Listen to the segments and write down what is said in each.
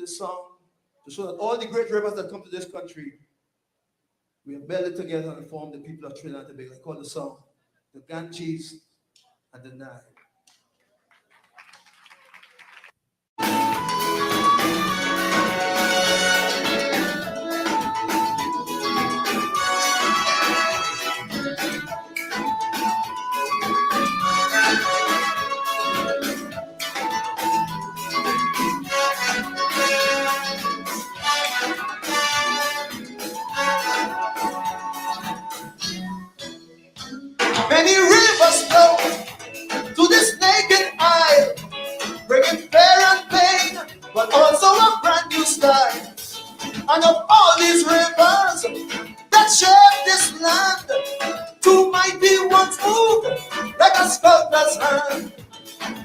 this song to show that all the great rivers that come to this country, we have melded together and formed the people of Trinidad and Tobago. I call the song the Ganges and the Nile. Many rivers flow to this naked isle, bringing fear and pain, but also a brand new style. And of all these rivers that shape this land, two mighty ones move like a sculptor's hand.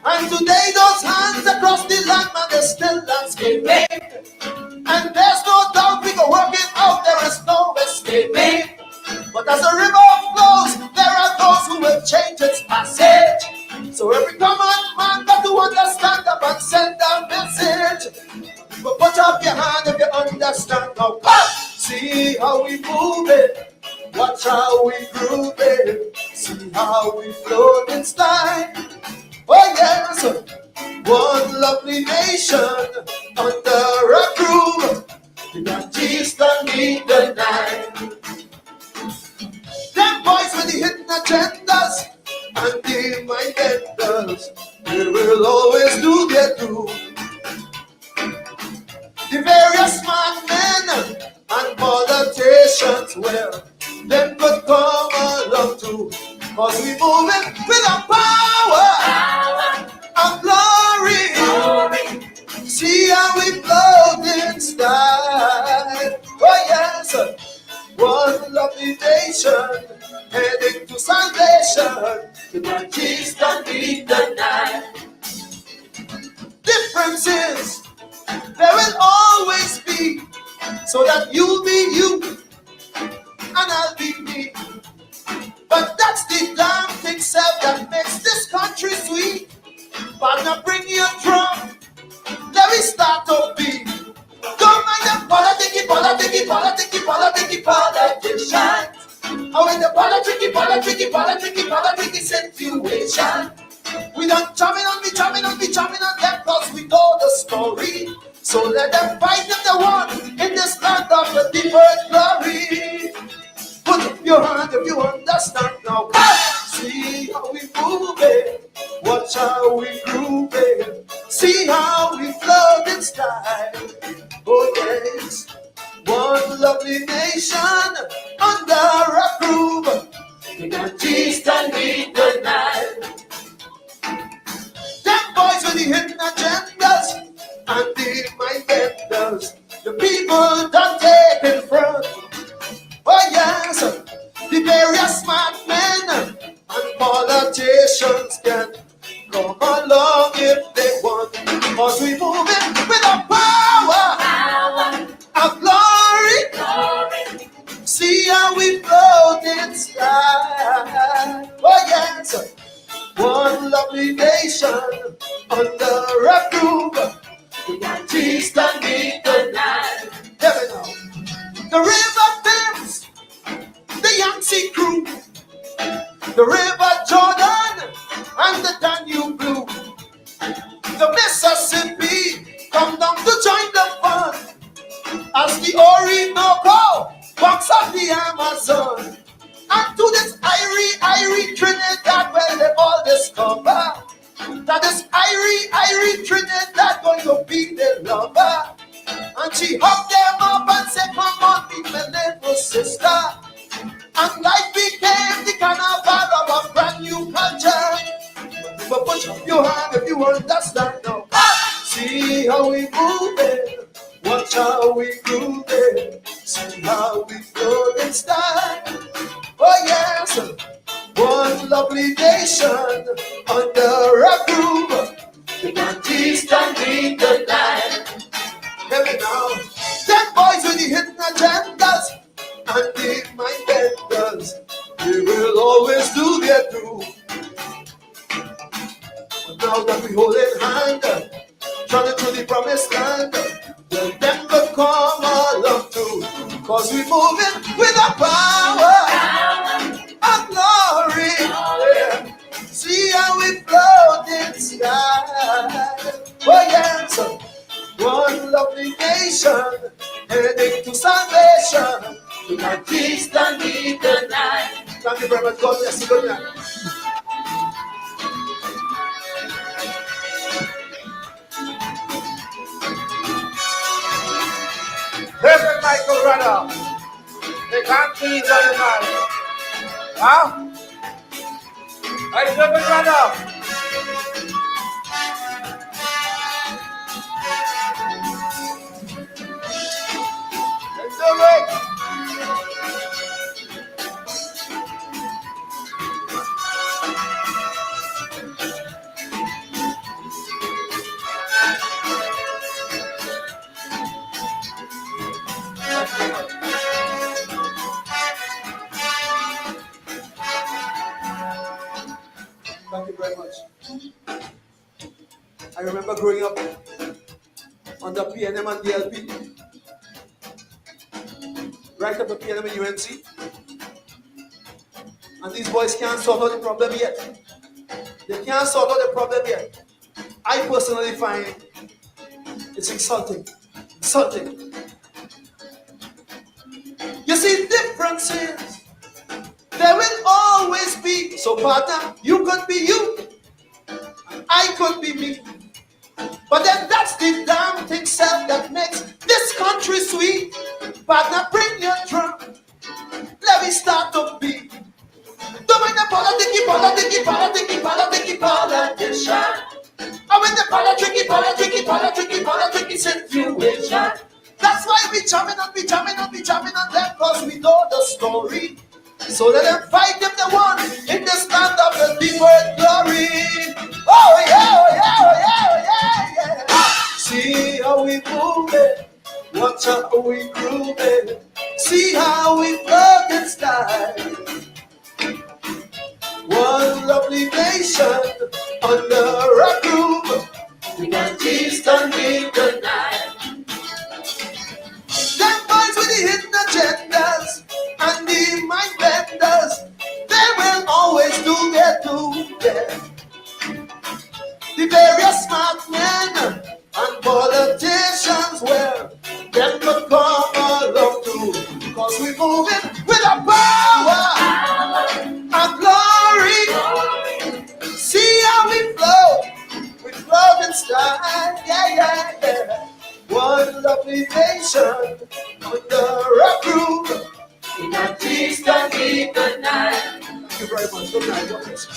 And today those hands across the land, man, they're still landscaping. And there's no doubt we can work it out, there is no escaping. But as the river flows, there are those who will change its passage. So every common man got to understand up and send a message. But put up your hand if you understand now. Come! See how we move it, watch how we groove it, see how we float in style. Oh yes, one lovely nation under a groove. The Ganges don't need the Nile. Them boys with the hidden agendas and the mind benders, they will always do their do. The various smart men and politicians, well, them could come along too, cause we moving with a power and glory. See how we float in style. Oh yes, one lovely nation heading to salvation. The Ganges don't need the Nile. Differences there will always be, so that you'll be you and I'll be me. But that's the damn thing self that makes this country sweet. Partner, bring your drum, let me start to beat. Don't mind the politics, politicians. Oh, in the politics situation. We don't jamming on them, cause we know the story. So let them fight if they want in this land of the deferred glory. Put up your hand if you understand now. See how we move it, watch how we groove it, see how we float in style. Oh yes, one lovely nation under a groove. The Ganges don't need the Nile. Them boys with the hidden agendas and the mind benders, the people don't take in front. Oh yes, the various smart men and politicians can come along if they want, cause we move it with a power of glory. See how we float in style. Oh yes, one lovely nation under a groove. The Ganges don't need the Nile. Hear me now. The river Thames, the Yangtze crew, the river Jordan and the Danube blue, the Mississippi come down to join the fun as the Orinoco walks up the Amazon. And to this Irie Trinidad, well, they all discover that this Irie Trinidad going to be their lover. And she hugged them up and said, come on, be my little sister. And life became the carnival of a brand new culture. But put up your hand if you understand now. See how we move it, watch how we groove it, see how we float in style. Oh yes, one lovely nation under a groove. The Ganges don't need the Nile. Hear me now. Them boys with the hidden agendas and the mind benders, they will always do their do. But now that we hold in hand, running through the promised land, well, Cause we moving with a power and glory. Yeah. See how we float in sky. Oh yes, one lovely nation, heading to salvation. To not feast and eat the night. Thank you very much. God bless you. Good night. Reverend Michael Rudder. They can't please everybody. Huh? Hey, Reverend Rudder. Let's do it. Thank you very much. I remember growing up under PNM and DLP, right up to PNM and UNC, and these boys can't solve out the problem yet. They can't solve out the problem yet. I personally find it's insulting. Insulting. You see, differences, there will always be. So, partner, you could be you, and I could be me. But then that's the damn thing self that makes this country sweet. Partner, bring your drum. Let me start to beat. Don't mind the politician. I mean the politicky situation. That's why we jamming on them, cause we know the story. So let them fight if they want in the stand of the people glory. Oh yeah. See how we move it, watch how we groove it. See how we float in style. One lovely nation under a groove. We got east and the night. Them boys with the hidden agendas and the mind benders, they will always do their do. The various smart men and politicians, well, them could come along too. Cause we moving with a power and glory. See how we flow in style, yeah. One lovely nation under a groove. In a feast and keep the night. Thank you very much. Good night. God bless you.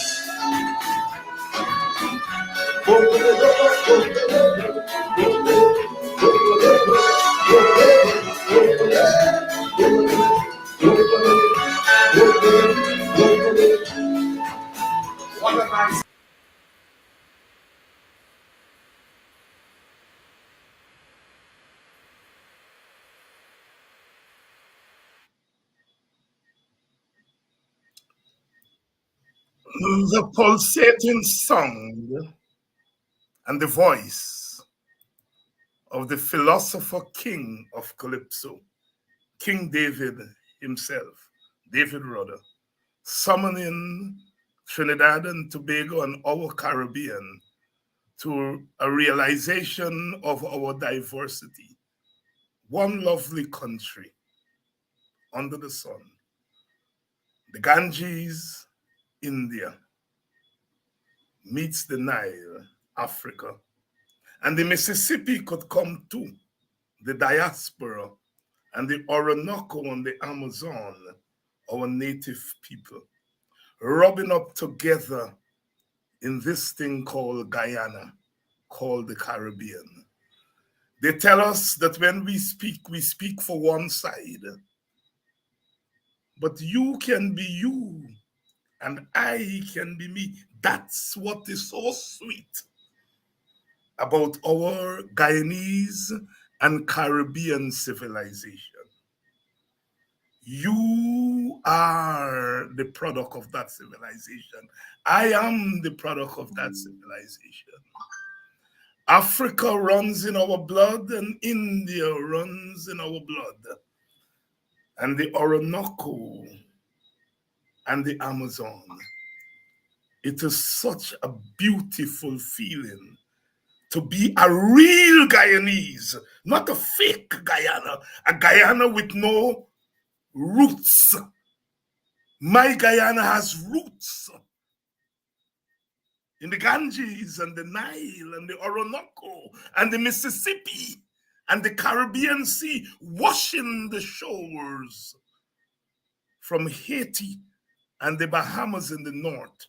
What a nice. The pulsating sound and the voice of the philosopher king of Calypso, King David himself, David Rudder, summoning Trinidad and Tobago and our Caribbean to a realization of our diversity. One lovely country under the sun, the Ganges, India, meets the Nile, Africa, and the Mississippi could come too, the diaspora, and the Orinoco and the Amazon, our native people, rubbing up together in this thing called Guyana, called the Caribbean. They tell us that when we speak for one side. But you can be you, and I can be me. That's what is so sweet about our Guyanese and Caribbean civilization. You are the product of that civilization. I am the product of that civilization. Africa runs in our blood and India runs in our blood. and the Orinoco and the Amazon. It is such a beautiful feeling to be a real Guyanese, not a fake Guyana, a Guyana with no roots. My Guyana has roots in the Ganges and the Nile and the Orinoco and the Mississippi and the Caribbean Sea, washing the shores from Haiti and the Bahamas in the north,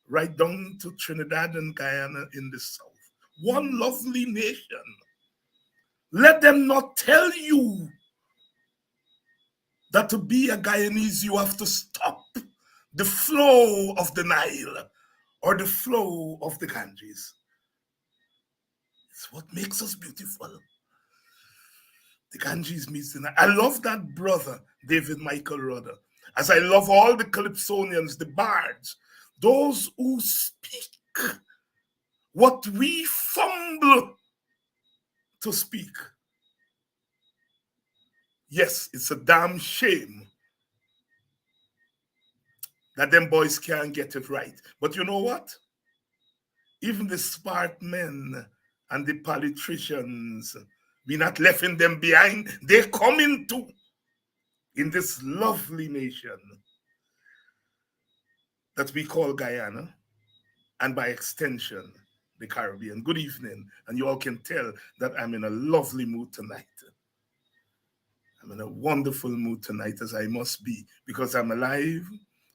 right down to Trinidad and Guyana in the south. One lovely nation. Let them not tell you that to be a Guyanese, you have to stop the flow of the Nile or the flow of the Ganges. It's what makes us beautiful. The Ganges meets the Nile. I love that brother, David Michael Rudder, as I love all the Calypsonians, the bards, those who speak what we fumble to speak. Yes, it's a damn shame that them boys can't get it right. But you know what? Even the smart men and the politicians, we not leaving them behind. They're coming too in this lovely nation that we call Guyana, and by extension, the Caribbean. Good evening, and you all can tell that I'm in a lovely mood tonight. I'm in a wonderful mood tonight, as I must be, because I'm alive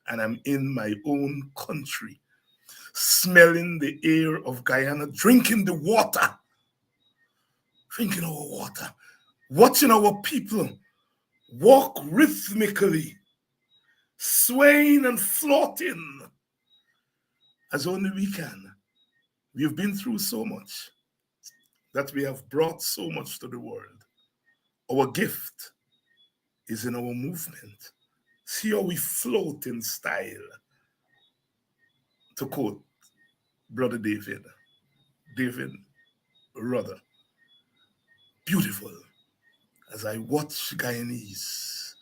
and I'm in my own country, smelling the air of Guyana, drinking the water, drinking our water, watching our people walk rhythmically, swaying and floating as only we can. We've been through so much that we have brought so much to the world. Our gift is in our movement. See how we float in style. To quote Brother David Rudder, beautiful as I watch Guyanese,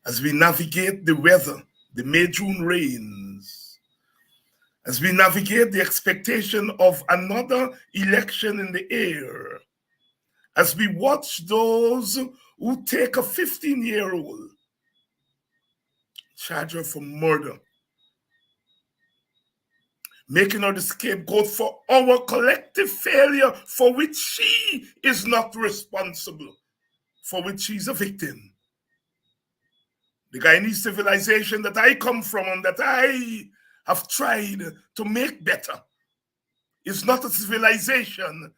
as we navigate the weather, the May-June rains, as we navigate the expectation of another election in the air, as we watch those who take a 15-year-old, charge her for murder, making her the scapegoat for our collective failure for which she is not responsible, for which she's a victim. The Guyanese civilization that I come from and that I have tried to make better is not a civilization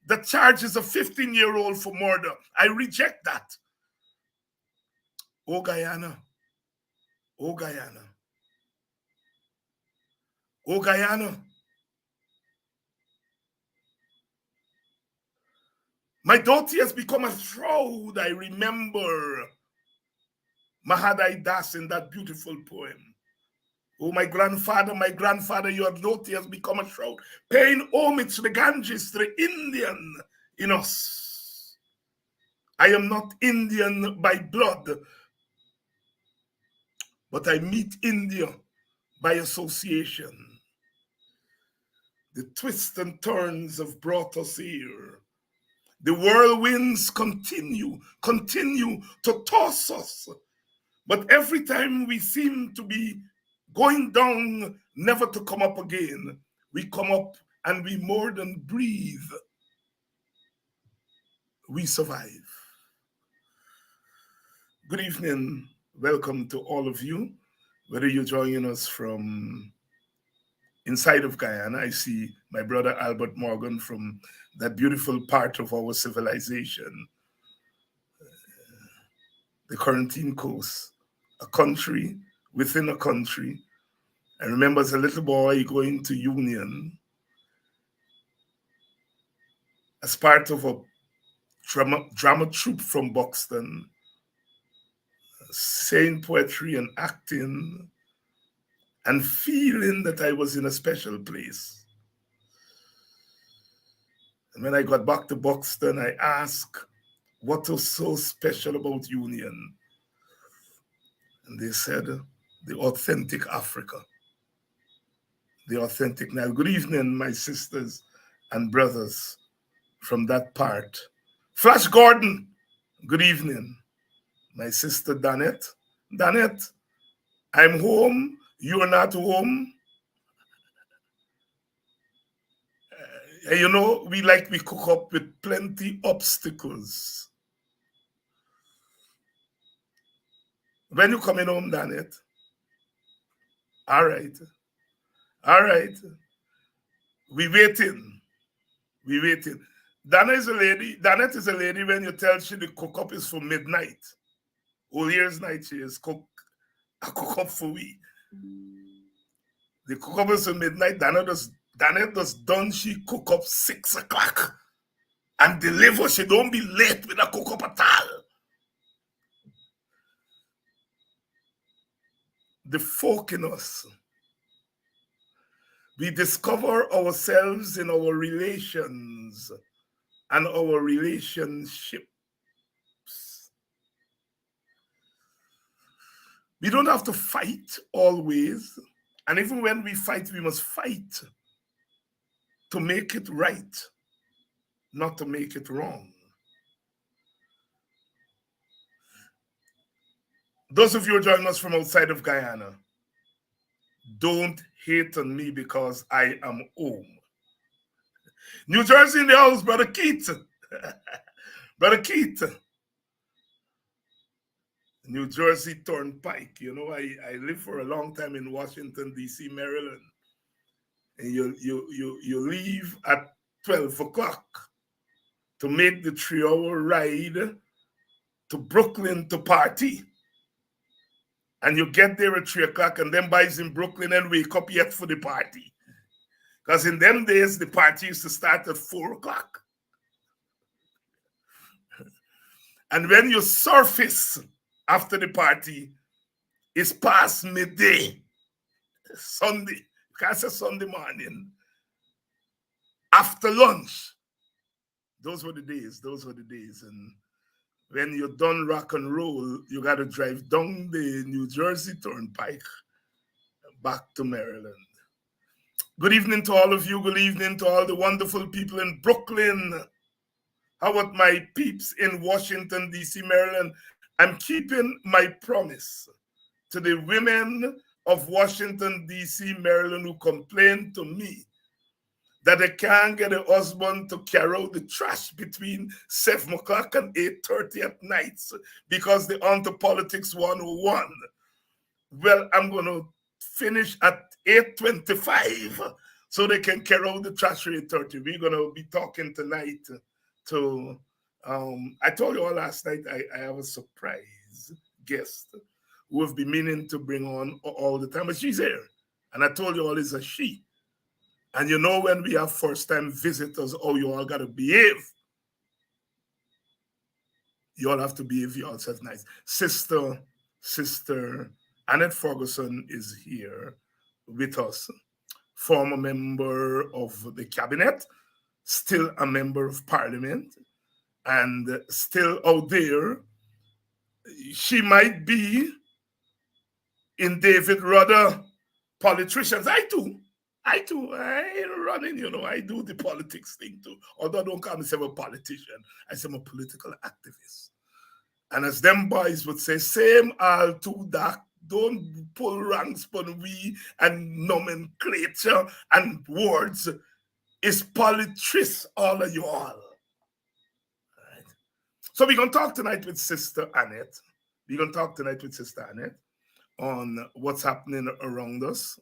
that charges a 15-year-old for murder. I reject that. Oh, Guyana. Oh, Guyana. Oh, Guyana. My daughter has become a shroud. I remember Mahadai Das in that beautiful poem. Oh, my grandfather, your daughter has become a shroud, paying homage to the Ganges, to the Indian in us. I am not Indian by blood, but I meet India by association. The twists and turns have brought us here. The whirlwinds continue to toss us. But every time we seem to be going down, never to come up again, we come up and we more than breathe. We survive. Good evening. Welcome to all of you. Whether you're joining us from inside of Guyana, I see my brother Albert Morgan from that beautiful part of our civilization, the Quarantine Coast, a country within a country. I remember as a little boy going to Union as part of a drama troupe from Buxton, saying poetry and acting and feeling that I was in a special place. And when I got back to Buxton, I asked, what was so special about union? And they said, the authentic Africa. The authentic Nile. Good evening, my sisters and brothers from that part. Flash Gordon, good evening. My sister Danette. Danette, I'm home. You're not home. You know, we cook up with plenty obstacles. When you coming home, Danette? All right. All right. We waiting. We waiting. Danette is a lady when you tell she the cook up is for midnight. All year's night she is cook up for we. The cook up is for midnight. Danette does done she cook up 6 o'clock and deliver. She don't be late with a cook up at all. The folk in us. We discover ourselves in our relations and our relationships. We don't have to fight always. And even when we fight, we must fight to make it right, not to make it wrong. Those of you who join us from outside of Guyana, don't hate on me because I am home. New Jersey in the house, Brother Keith. Brother Keith. New Jersey Turnpike. You know, I lived for a long time in Washington, D.C., Maryland. And you leave at 12 o'clock to make the 3-hour ride to Brooklyn to party. And you get there at 3 o'clock and then boys in Brooklyn and wake up yet for the party. Because in them days, the party used to start at 4 o'clock. And when you surface after the party, it's past midday, Sunday. You can't say Sunday morning. After lunch. Those were the days. And when you're done rock and roll, you got to drive down the New Jersey Turnpike back to Maryland. Good evening to all of you. Good evening to all the wonderful people in Brooklyn. How about my peeps in Washington, D.C., Maryland? I'm keeping my promise to the women of Washington, D.C., Maryland who complain to me that they can't get a husband to carry out the trash between 7 o'clock and 8:30 at night because they're on to Politics 101. Well, I'm going to finish at 8:25 so they can carry out the trash at 8:30. We're going to be talking tonight to, I told you all last night, I have a surprise guest who have been meaning to bring on all the time, but she's here. And I told you all it's a she. And you know when we have first-time visitors, oh, you all got to behave. You all have to behave yourself nice. Sister Annette Ferguson is here with us. Former member of the cabinet, still a member of parliament, and still out there. She might be in David Rudder politicians. I ain't running, you know. I do the politics thing too. Although I don't call myself a politician, I say I'm a political activist. And as them boys would say, same all too dark. Don't pull ranks on we and nomenclature and words. It's politics, all of you all. Right. So we're going to talk tonight with Sister Annette. On what's happening around us.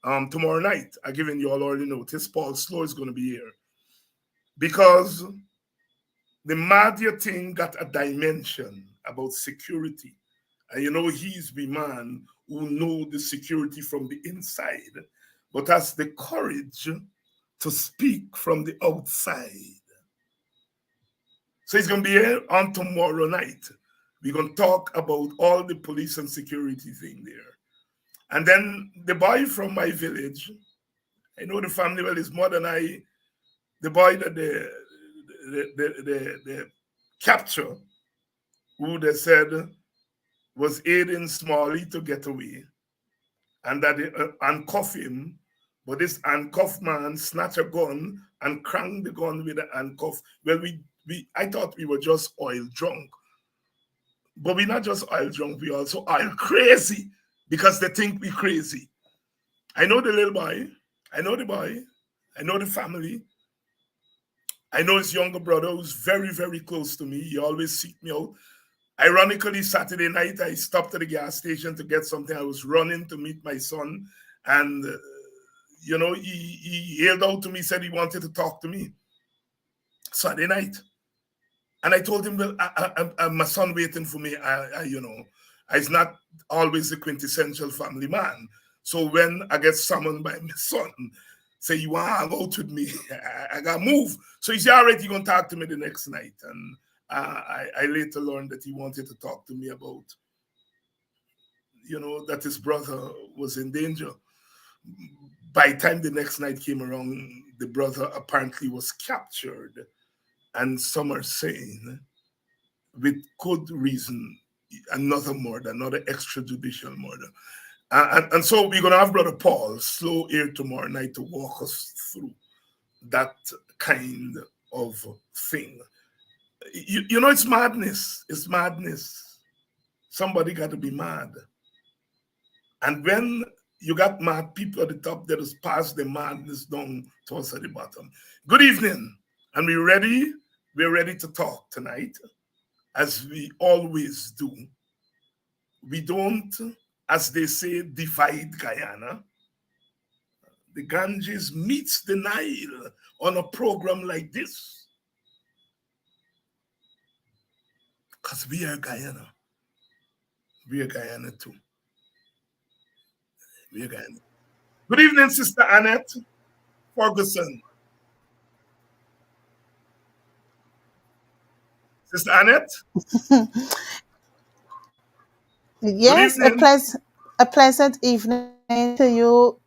Tomorrow night, I'm giving you all early notice, Paul Slow is going to be here. Because the Madhya thing got a dimension about security. And you know, he's the man who know the security from the inside, but has the courage to speak from the outside. So he's going to be here on tomorrow night. We're going to talk about all the police and security thing there. And then the boy from my village, I know the family well, his mother and I, the boy that the capture, who they said was aiding Smalley to get away, and that they handcuff him. But this handcuff man snatch a gun and crank the gun with the handcuff. Well, I thought we were just oil drunk, but we're not just oil drunk. We also oil crazy because they think we crazy. I know the little boy. I know the boy. I know the family. I know his younger brother who's very, very close to me. He always seek me out. Ironically, Saturday night, I stopped at the gas station to get something. I was running to meet my son. And, he hailed out to me, said he wanted to talk to me Saturday night. And I told him, well, my son waiting for me. I's not always the quintessential family man. So when I get summoned by my son, say, you want to hang out with me, I got to move. So he said, all right, you're going to talk to me the next night. And I later learned that he wanted to talk to me about, that his brother was in danger. By the time the next night came around, the brother apparently was captured. And some are saying, with good reason, another murder, another extrajudicial murder. And so we're going to have Brother Paul slow here tomorrow night to walk us through that kind of thing. It's madness. It's madness. Somebody got to be mad. And when you got mad people at the top, that is pass the madness down to us at the bottom. Good evening. And we're ready. We're ready to talk tonight, as we always do. We don't, as they say, divide Guyana. The Ganges meets the Nile on a program like this. Because we are Guyana. We are Guyana too. We are Guyana. Good evening, Sister Annette Ferguson. Sister Annette? Good Yes, evening. a pleasant evening to you,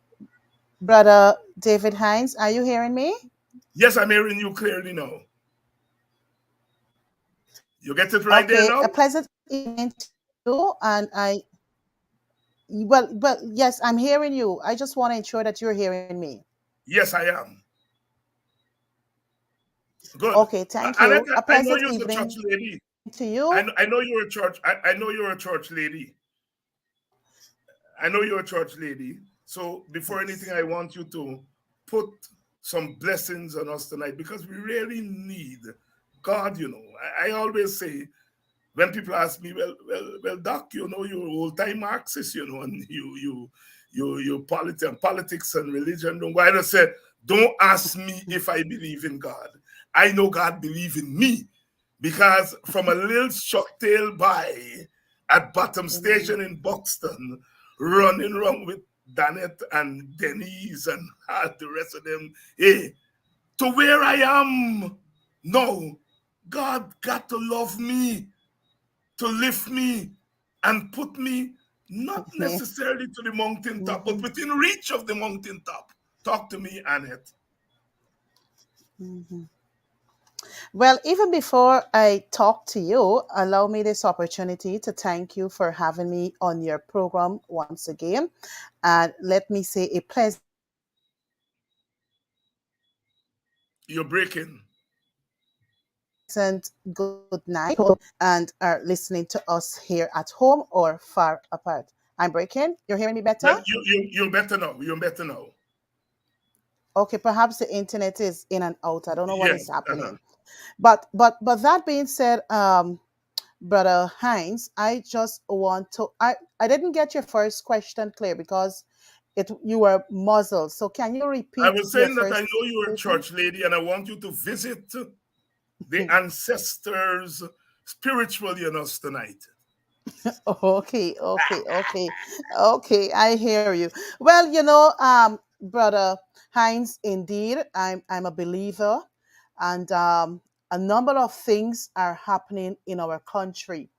Brother David Hines. Are you hearing me? Yes, I'm hearing you clearly now. You get it right there Okay, now? a pleasant evening to you. And well, yes, I'm hearing you. I just want to ensure that you're hearing me. Yes, I am. Good. Okay, thank Annette, you. A I know pleasant you're a church evening lady. to you. I know you're a church. I know you're a church lady. I know you're a church lady. So before anything, Yes. I want you to put some blessings on us tonight because we really need God. I always say when people ask me, well, Doc, you're old time Marxist, and politics and religion. Why I say, don't ask me if I believe in God. I know God believe in me because from a little shocktail boy at Bottom Amen. Station in Buxton, running around with Danette and Denise and all the rest of them, hey, to where I am now, God got to love me, to lift me, and put me not Amen. necessarily to the mountaintop, but Mhm, within reach of the mountaintop. Talk to me, Annette. mhm. Well, even before I talk to you, allow me this opportunity to thank you for having me on your program once again. And let me say a pleasant You're breaking. good night and are listening to us here at home or far apart. I'm breaking. You're hearing me better? Well, you're better now. You're better now. Okay, perhaps the internet is in and out. I don't know what Yeah. is Uh-huh. happening. But that being said, Brother Hines, I just want to I didn't get your first question clear because it you were muzzled. So can you I repeat was your saying that I first know you're a statement? church lady and I want you to visit the ancestors spiritually in us tonight. Okay. I hear you. Well, Brother Heinz, indeed, I'm a believer, and a number of things are happening in our country.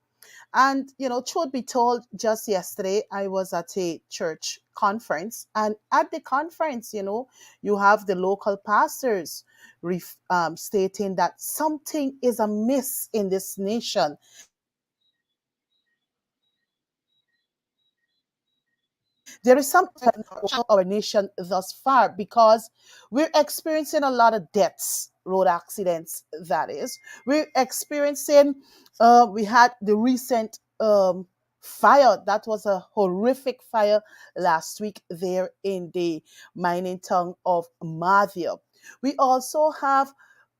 And truth be told, just yesterday I was at a church conference, and at the conference, you have the local pastors stating that something is amiss in this nation. There is something about our nation thus far because we're experiencing a lot of deaths, road accidents, that is. We're experiencing, we had the recent fire. That was a horrific fire last week there in the mining town of Madhya. We also have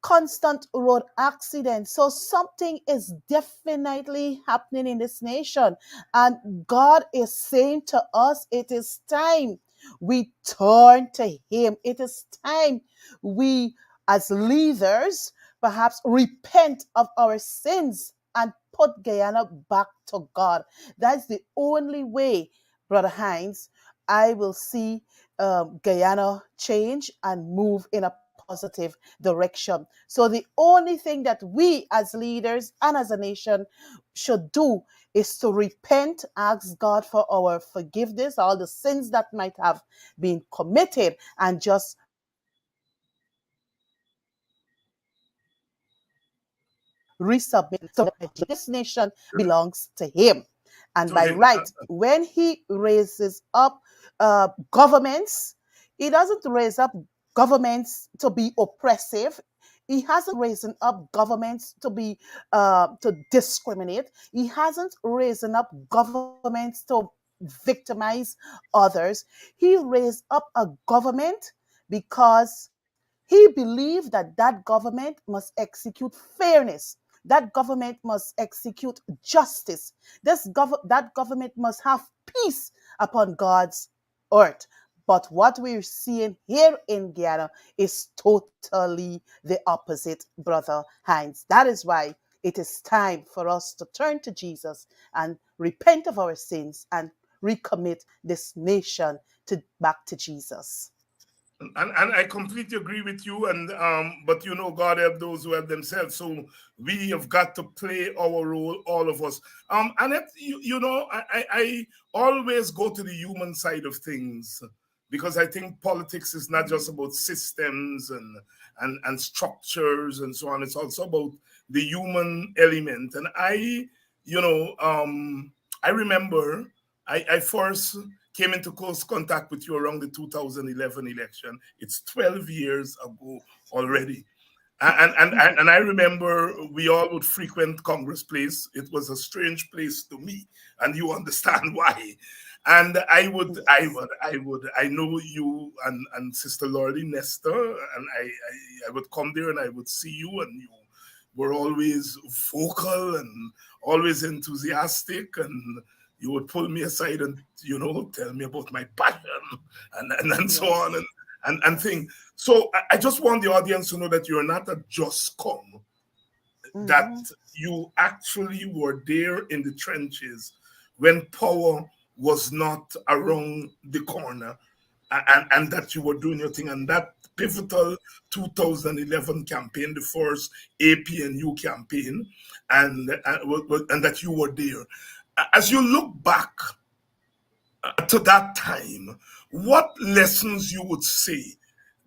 constant road accidents. So something is definitely happening in this nation. And God is saying to us, it is time we turn to Him. It is time we, as leaders, perhaps repent of our sins and put Guyana back to God. That's the only way, Brother Hines, I will see Guyana change and move in a positive direction. So the only thing that we as leaders and as a nation should do is to repent, ask God for our forgiveness, all the sins that might have been committed, and just resubmit. So this nation belongs to Him. And To by him. right, when He raises up governments, He doesn't raise up governments to be oppressive. He hasn't raised up governments to be to discriminate. He hasn't raised up governments to victimize others. He raised up a government because he believed that that government must execute fairness. That government must execute justice. That government must have peace upon God's earth. But what we're seeing here in Guyana is totally the opposite, Brother Hines. That is why it is time for us to turn to Jesus and repent of our sins and recommit this nation back to Jesus. And I completely agree with you. And but God help those who help themselves. So we have got to play our role, all of us. And I always go to the human side of things because I think politics is not just about systems and structures and so on. It's also about the human element. And I remember I first came into close contact with you around the 2011 election. It's 12 years ago already. And I remember we all would frequent Congress Place. It was a strange place to me, and you understand why. And I know you and Sister Lordy Nestor, and I would come there and I would see you, and you were always vocal and always enthusiastic, and you would pull me aside and tell me about my passion and so on Yes. and thing. So I just want the audience to know that you're not a just come, that Mm-hmm. you actually were there in the trenches when power was not around the corner, and that you were doing your thing. And that pivotal 2011 campaign, the first APNU campaign, and that you were there. As you look back to that time, what lessons you would say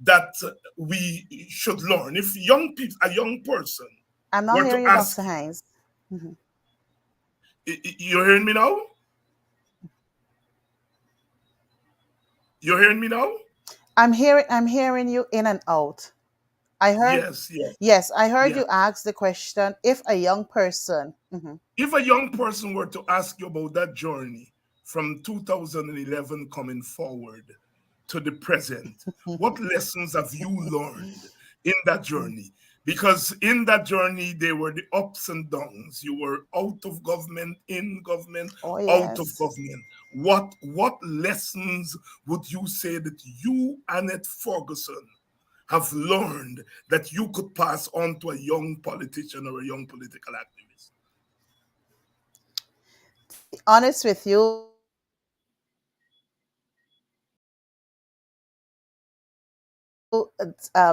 that we should learn if a young person I'm not were to hearing you, ask Dr. Hines. Mhm. you're hearing me now? You're hearing me now? I'm hearing you in and out. I heard Yes, yes, Yes, I heard yeah. you ask the question if a young person. Mhm. If a young person were to ask you about that journey from 2011 coming forward to the present, what lessons have you learned in that journey? Because in that journey, there were the ups and downs. You were out of government, in government, Oh out of yes. government. What lessons would you say that you, Annette Ferguson, have learned that you could pass on to a young politician or a young political activist? Honest with you,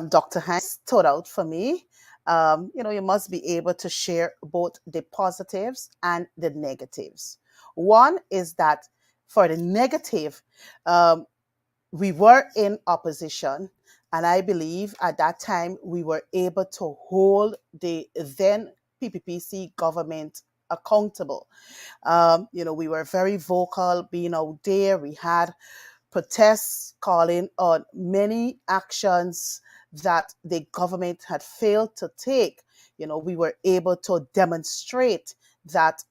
Dr. Hines stood out for me. You must be able to share both the positives and the negatives. One is that for the negative, um, we were in opposition, and I believe at that time we were able to hold the then PPPC government accountable. We were very vocal being out there. We had protests calling on many actions that the government had failed to take. We were able to demonstrate that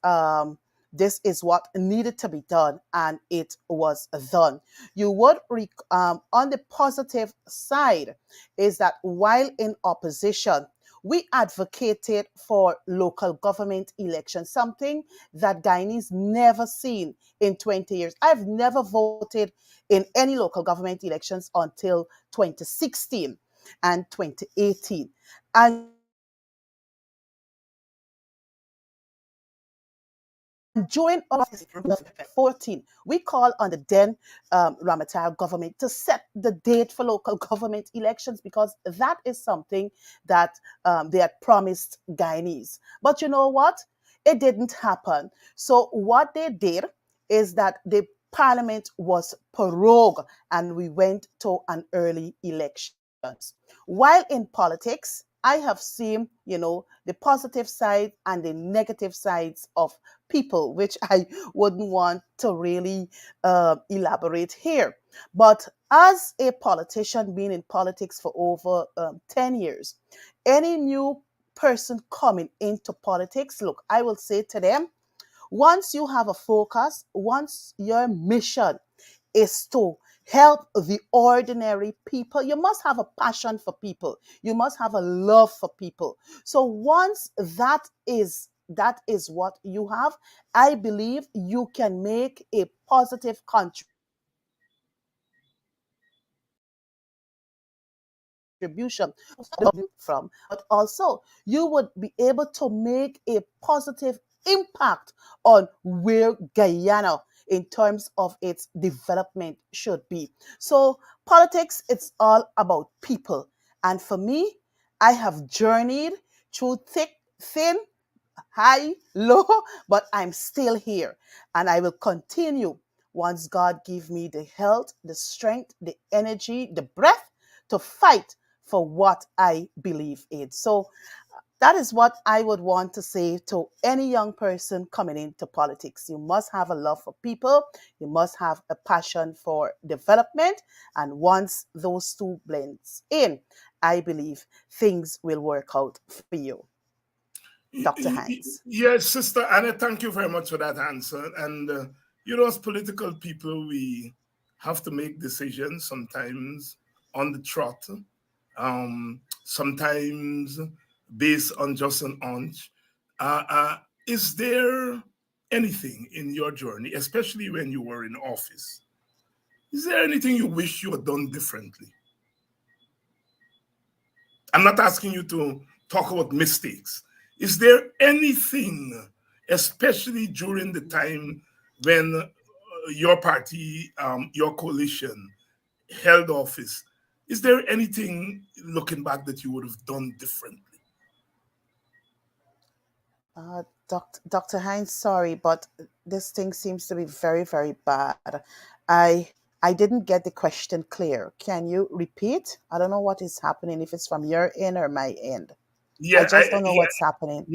this is what needed to be done, and it was done. On the positive side, is that while in opposition, we advocated for local government elections, something that Guyanese never seen in 20 years. I've never voted in any local government elections until 2016 and 2018. And during all of this 14, we called on the then Ramattar government to set the date for local government elections, because that is something that they had promised Guyanese. But you know what? It didn't happen. So what they did is that the parliament was prorogued and we went to an early elections. While in politics, I have seen, the positive side and the negative sides of people, which I wouldn't want to really elaborate here. But as a politician, being in politics for over 10 years, any new person coming into politics, look, I will say to them, once you have a focus, once your mission is to help the ordinary people, you must have a passion for people. You must have a love for people. So once that is what you have, I believe you can make a positive contribution from, but also you would be able to make a positive impact on where Guyana in terms of its development should be. So politics, it's all about people. And for me, I have journeyed through thick, thin, high, low, but I'm still here. And I will continue once God give me the health, the strength, the energy, the breath to fight for what I believe in. So that is what I would want to say to any young person coming into politics. You must have a love for people. You must have a passion for development. And once those two blends in, I believe things will work out for you. Dr. Hines. Yes, Sister Anna, thank you very much for that answer. And as political people, we have to make decisions sometimes on the trot, sometimes based on just an hunch. Is there anything in your journey, especially when you were in office? Is there anything you wish you had done differently? I'm not asking you to talk about mistakes. Is there anything, especially during the time when your party, your coalition held office, is there anything looking back that you would have done differently? Dr. Hines, sorry, but this thing seems to be very, very bad. I I didn't get the question clear. Can you repeat? I don't know what is happening, if it's from your end or my end. I Yeah, just don't know what's happening.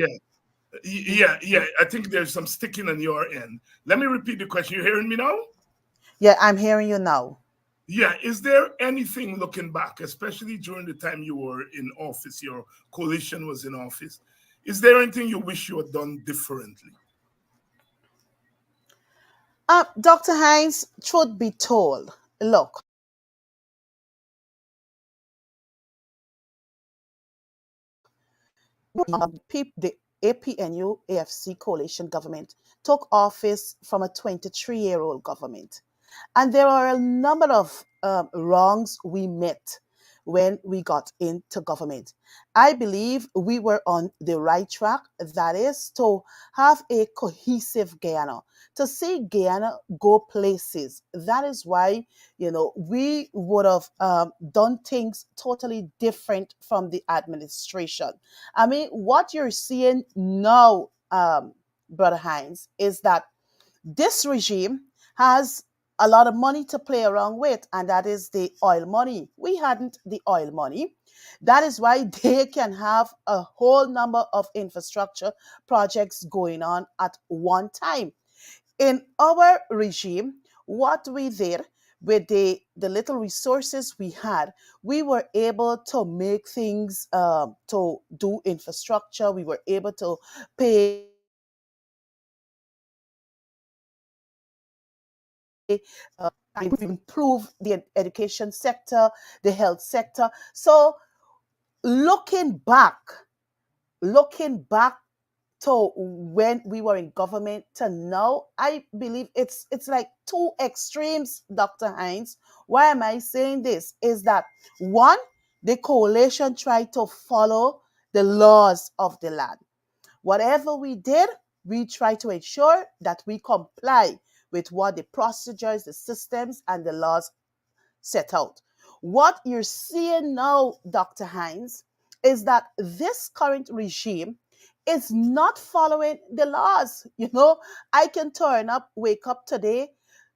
yeah, yeah. I think there's some sticking on your end. Let me repeat the question. You hearing me now? Yeah, I'm hearing you now. Yeah, is there anything looking back, especially during the time you were in office, your coalition was in office? Is there anything you wish you had done differently? Dr. Hines, truth be told, look, the APNU AFC coalition government took office from a 23-year-old government. And there are a number of wrongs we met when we got into government. I believe we were on the right track, that is, to have a cohesive Guyana, to see Guyana go places. That is why, we would have done things totally different from the administration. I mean, what you're seeing now, Brother Hines, is that this regime has a lot of money to play around with, and that is the oil money. We hadn't the oil money. That is why they can have a whole number of infrastructure projects going on at one time. In our regime, what we did with the little resources we had, we were able to make things, to do infrastructure. We were able to pay improve the education sector, the health sector. So looking back, looking back to when we were in government to now, I believe it's like two extremes, Dr. Hines. Why am I saying this? Is that one, the coalition tried to follow the laws of the land. Whatever we did, we try to ensure that we comply with what the procedures, the systems, and the laws set out. What you're seeing now, Dr. Hines, is that this current regime is not following the laws. I can turn up, wake up today,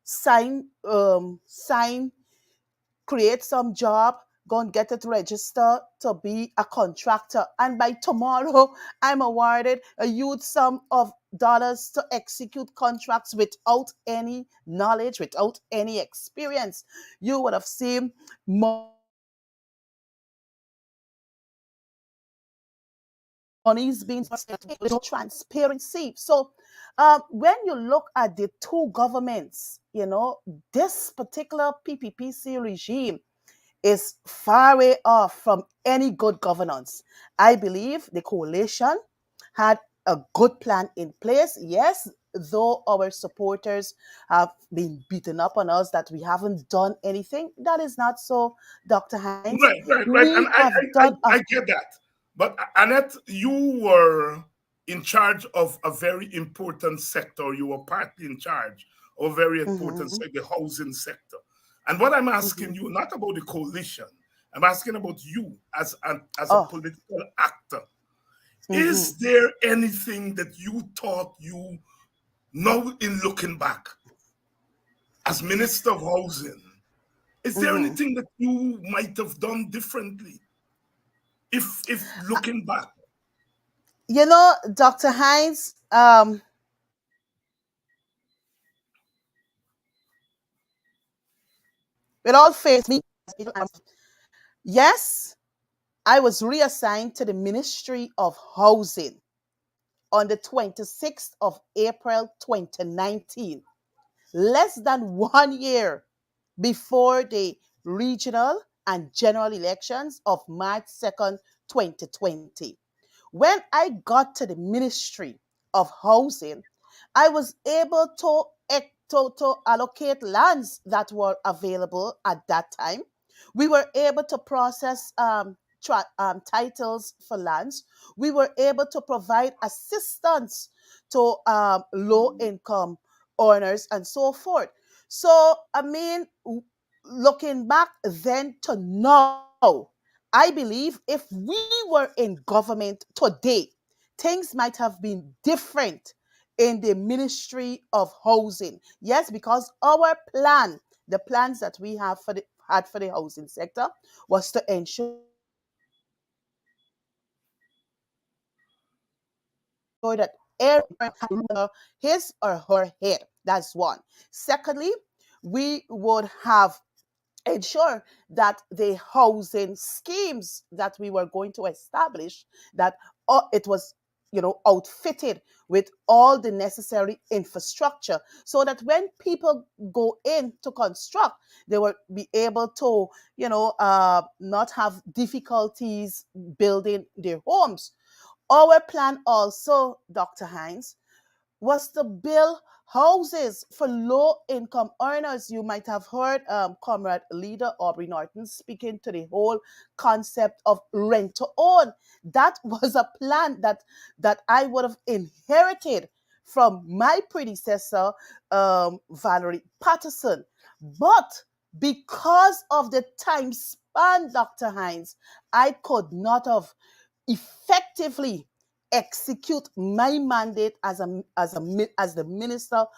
sign, create some job, go and get it registered to be a contractor. And by tomorrow, I'm awarded a huge sum of dollars to execute contracts without any knowledge, without any experience. You would have seen monies being spent with no transparency. So when you look at the two governments, this particular PPPC regime is far way off from any good governance. I believe the coalition had a good plan in place. Yes, though our supporters have been beaten up on us that we haven't done anything, that is not so, Dr. Hines. Right, right, right. And We have done a I get that. But Annette, you were in charge of a very important sector. You were partly in charge of a very important Mhm, sector, the housing sector. And what I'm asking mhm. you, not about the coalition, I'm asking about you as a Oh, political actor. Is mhm, there anything that you thought you know in looking back as Minister of Housing? Is there mhm. anything that you might have done differently if looking back? Dr. Hines, with all faith, yes, I was reassigned to the Ministry of Housing on the 26th of April 2019, less than 1 year before the regional and general elections of March 2nd, 2020. When I got to the Ministry of Housing, I was able to allocate lands that were available at that time. We were able to process titles for lands. We were able to provide assistance to low income earners and so forth. So, I mean, looking back then to now, I believe if we were in government today, things might have been different in the Ministry of Housing. Yes, because our plan, the plans that we have had for the housing sector, was to ensure that every his or her head. That's one. Secondly, we would have ensure that the housing schemes that we were going to establish, that it was outfitted with all the necessary infrastructure, so that when people go in to construct, they will be able to not have difficulties building their homes. Our plan also, Dr. Hines, was to build houses for low income earners. You might have heard Comrade Leader Aubrey Norton speaking to the whole concept of rent to own. That was a plan that I would have inherited from my predecessor, Valerie Patterson. But because of the time span, Dr. Hines, I could not have effectively execute my mandate as the Minister of Housing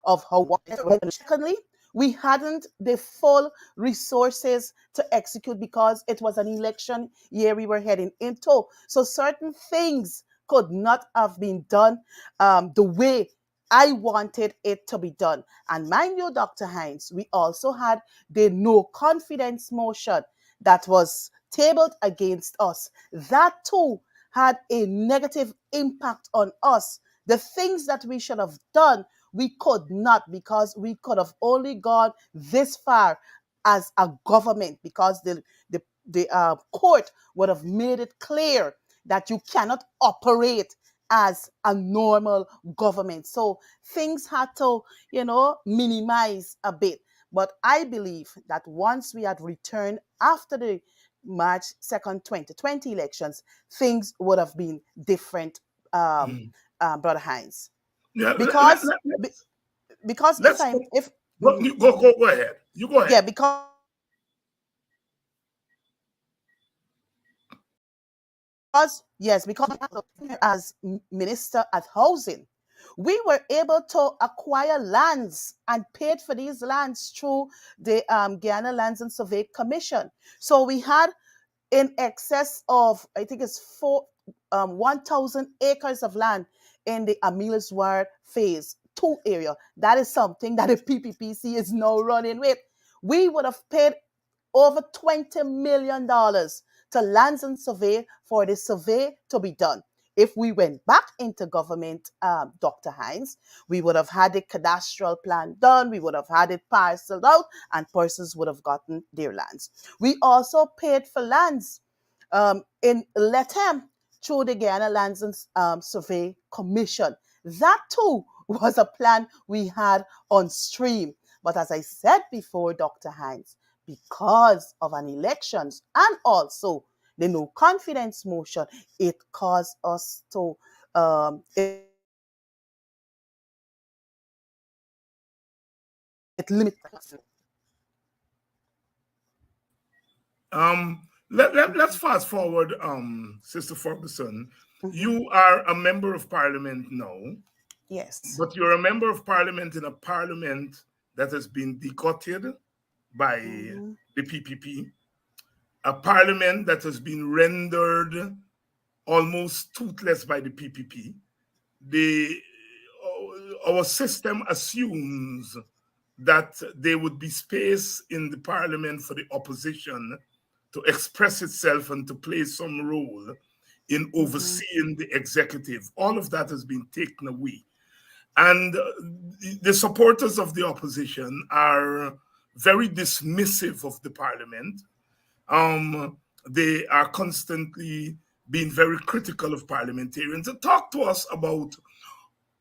of how we want it. Secondly, we hadn't the full resources to execute because it was an election year we were heading into. So certain things could not have been done the way I wanted it to be done. And mind you, Dr. Hines, we also had the no confidence motion that was tabled against us. That too had a negative impact on us. The things that we should have done, we could not, because we could have only gone this far as a government, because the court would have made it clear that you cannot operate as a normal government. So things had to, minimize a bit. But I believe that once we had returned after the March 2nd, 2020 elections, things would have been different, Mm. Brother Hines. Yeah, Because because if let's I'm if go, mhm. go ahead. You go ahead. Yeah, because as minister at housing, we were able to acquire lands and paid for these lands through the Guyana Lands and Survey Commission. So we had in excess of, I think it's 1,000 acres of land in the Amelis Ward phase 2 area. That is something that the PPPC is now running with. We would have paid over $20 million to Lands and Survey for the survey to be done. If we went back into government, Dr. Hines, we would have had the cadastral plan done, we would have had it parceled out, and persons would have gotten their lands. We also paid for lands in Letem through the Guyana Lands and Survey Commission. That too was a plan we had on stream. But as I said before, Dr. Hines, because of an elections and also the no confidence motion, it caused us to it limit. Let's fast forward, Sister Ferguson. Mhm. You are a member of parliament now, Yes. but you're a member of parliament in a parliament that has been decotted by Mhm. the PPP, a parliament that has been rendered almost toothless by the PPP. The our system assumes that there would be space in the parliament for the opposition to express itself and to play some role in Mhm. overseeing the executive. All of that has been taken away. And the supporters of the opposition are very dismissive of the parliament. They are constantly being very critical of parliamentarians. And talk to us about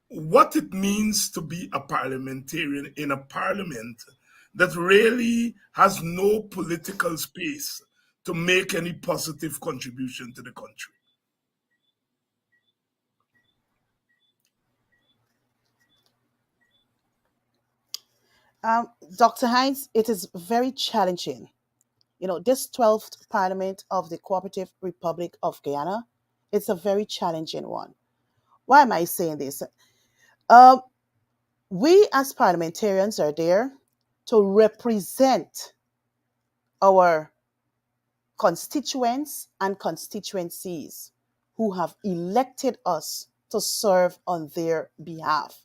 what it means to be a parliamentarian in a parliament that really has no political space to make any positive contribution to the country. Um, Dr. Hines, it is very challenging. This 12th Parliament of the Cooperative Republic of Guyana, it's a very challenging one. Why am I saying this? Um, we as parliamentarians are there to represent our constituents and constituencies who have elected us to serve on their behalf.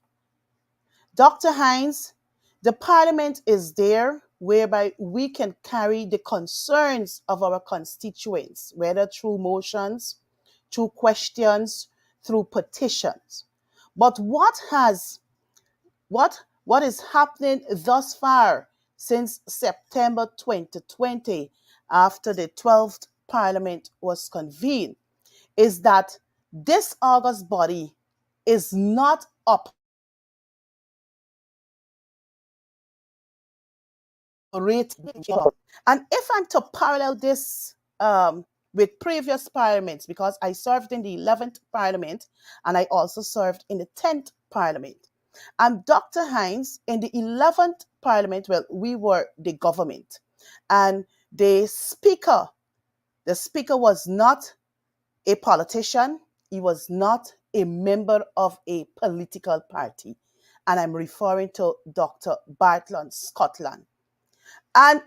Dr. Hines, the parliament is there whereby we can carry the concerns of our constituents, whether through motions, through questions, through petitions. But what is happening thus far since September 2020, after the 12th Parliament was convened, is that this August body is not operating. And if I'm to parallel this with previous parliaments, because I served in the 11th Parliament and I also served in the 10th Parliament. And Dr. Hines, in the 11th Parliament, well, we were the government. And the speaker was not a politician, he was not a member of a political party. and I'm referring to Dr. Bartlett Scotland. And,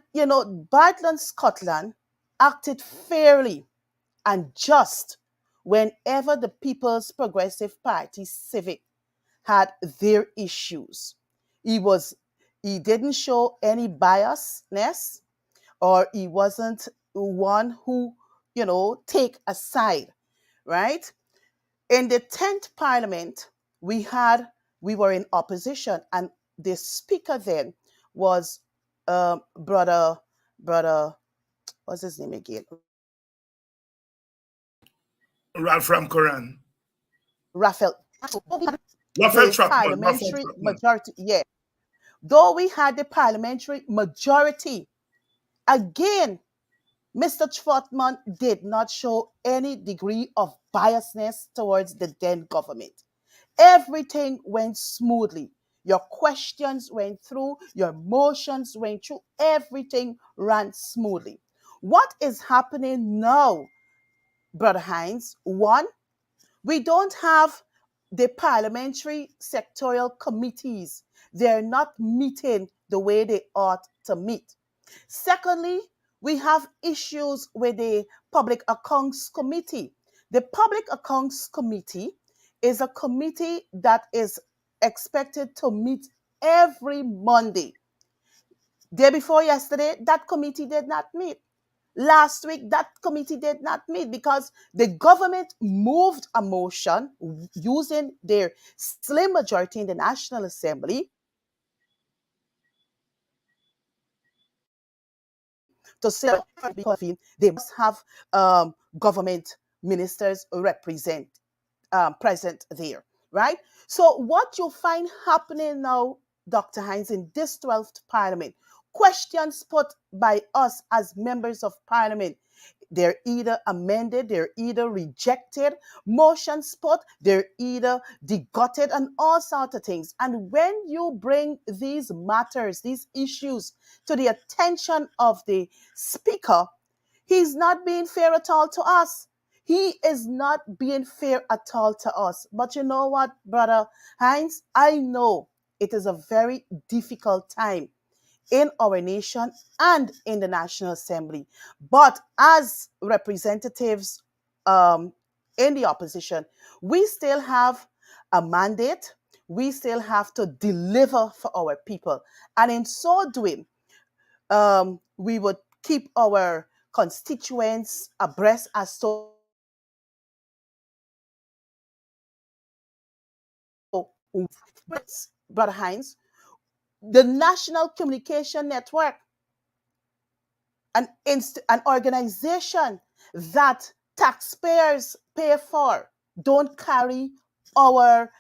Bartlett Scotland acted fairly and just whenever the People's Progressive Party Civic had their issues. He didn't show any biasness, or he wasn't one who, take a side, right? In the 10th Parliament, we were in opposition, and the speaker then was brother, what's his name again? Ralph Ramkoran. Raphael. Raphael The Trotman. Raphael parliamentary Trotman. majority, yeah. Though we had the parliamentary majority, again, Mr. Trotman did not show any degree of biasness towards the then government. Everything went smoothly. Your questions went through, your motions went through, everything ran smoothly. What is happening now, Brother Hines? One, we don't have the parliamentary sectorial committees. They're not meeting the way they ought to meet. Secondly, we have issues with the Public Accounts Committee. The Public Accounts Committee is a committee that is expected to meet every Monday. Day before yesterday, that committee did not meet. Last week, that committee did not meet because the government moved a motion using their slim majority in the National Assembly to say they must have government ministers present there, right? So what you find happening now, Dr. Hines, in this 12th Parliament, questions put by us as members of Parliament, they're either amended, they're either rejected, motions put, they're either degutted, and all sorts of things. And when you bring these matters, these issues to the attention of the Speaker, he's not being fair at all to us. He is not being fair at all to us. But you know what, Brother Hines? I know it is a very difficult time in our nation and in the National Assembly. But as representatives in the opposition, we still have a mandate. We still have to deliver for our people. And in so doing, we would keep our constituents abreast as to Brother Hines, the National Communication Network, an organization that taxpayers pay for, don't carry our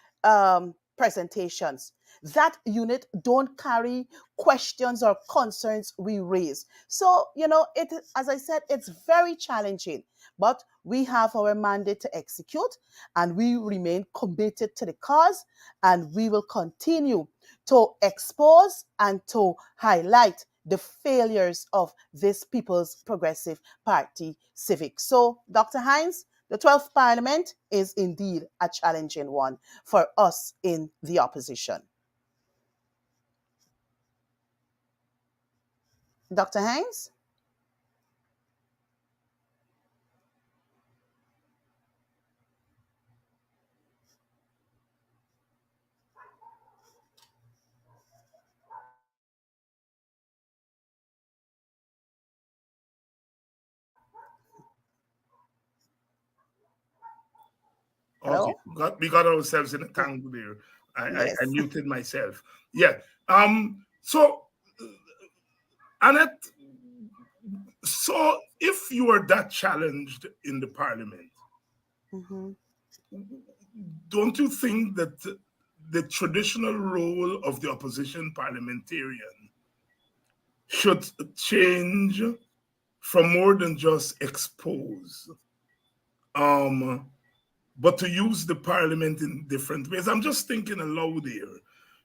presentations. That unit don't carry questions or concerns we raise. So, it, as I said, it's very challenging, but we have our mandate to execute, and we remain committed to the cause, and we will continue to expose and to highlight the failures of this People's Progressive Party Civic. So, Dr. Hines, the 12th Parliament is indeed a challenging one for us in the opposition. Dr. Hines? Okay, Hello? we got ourselves in a tangle there. I Yes. muted myself. Yeah. So, Annette, so if you are that challenged in the parliament, Mm-hmm. don't you think that the traditional role of the opposition parliamentarian should change from more than just expose, um, but to use the parliament in different ways? I'm just thinking aloud here.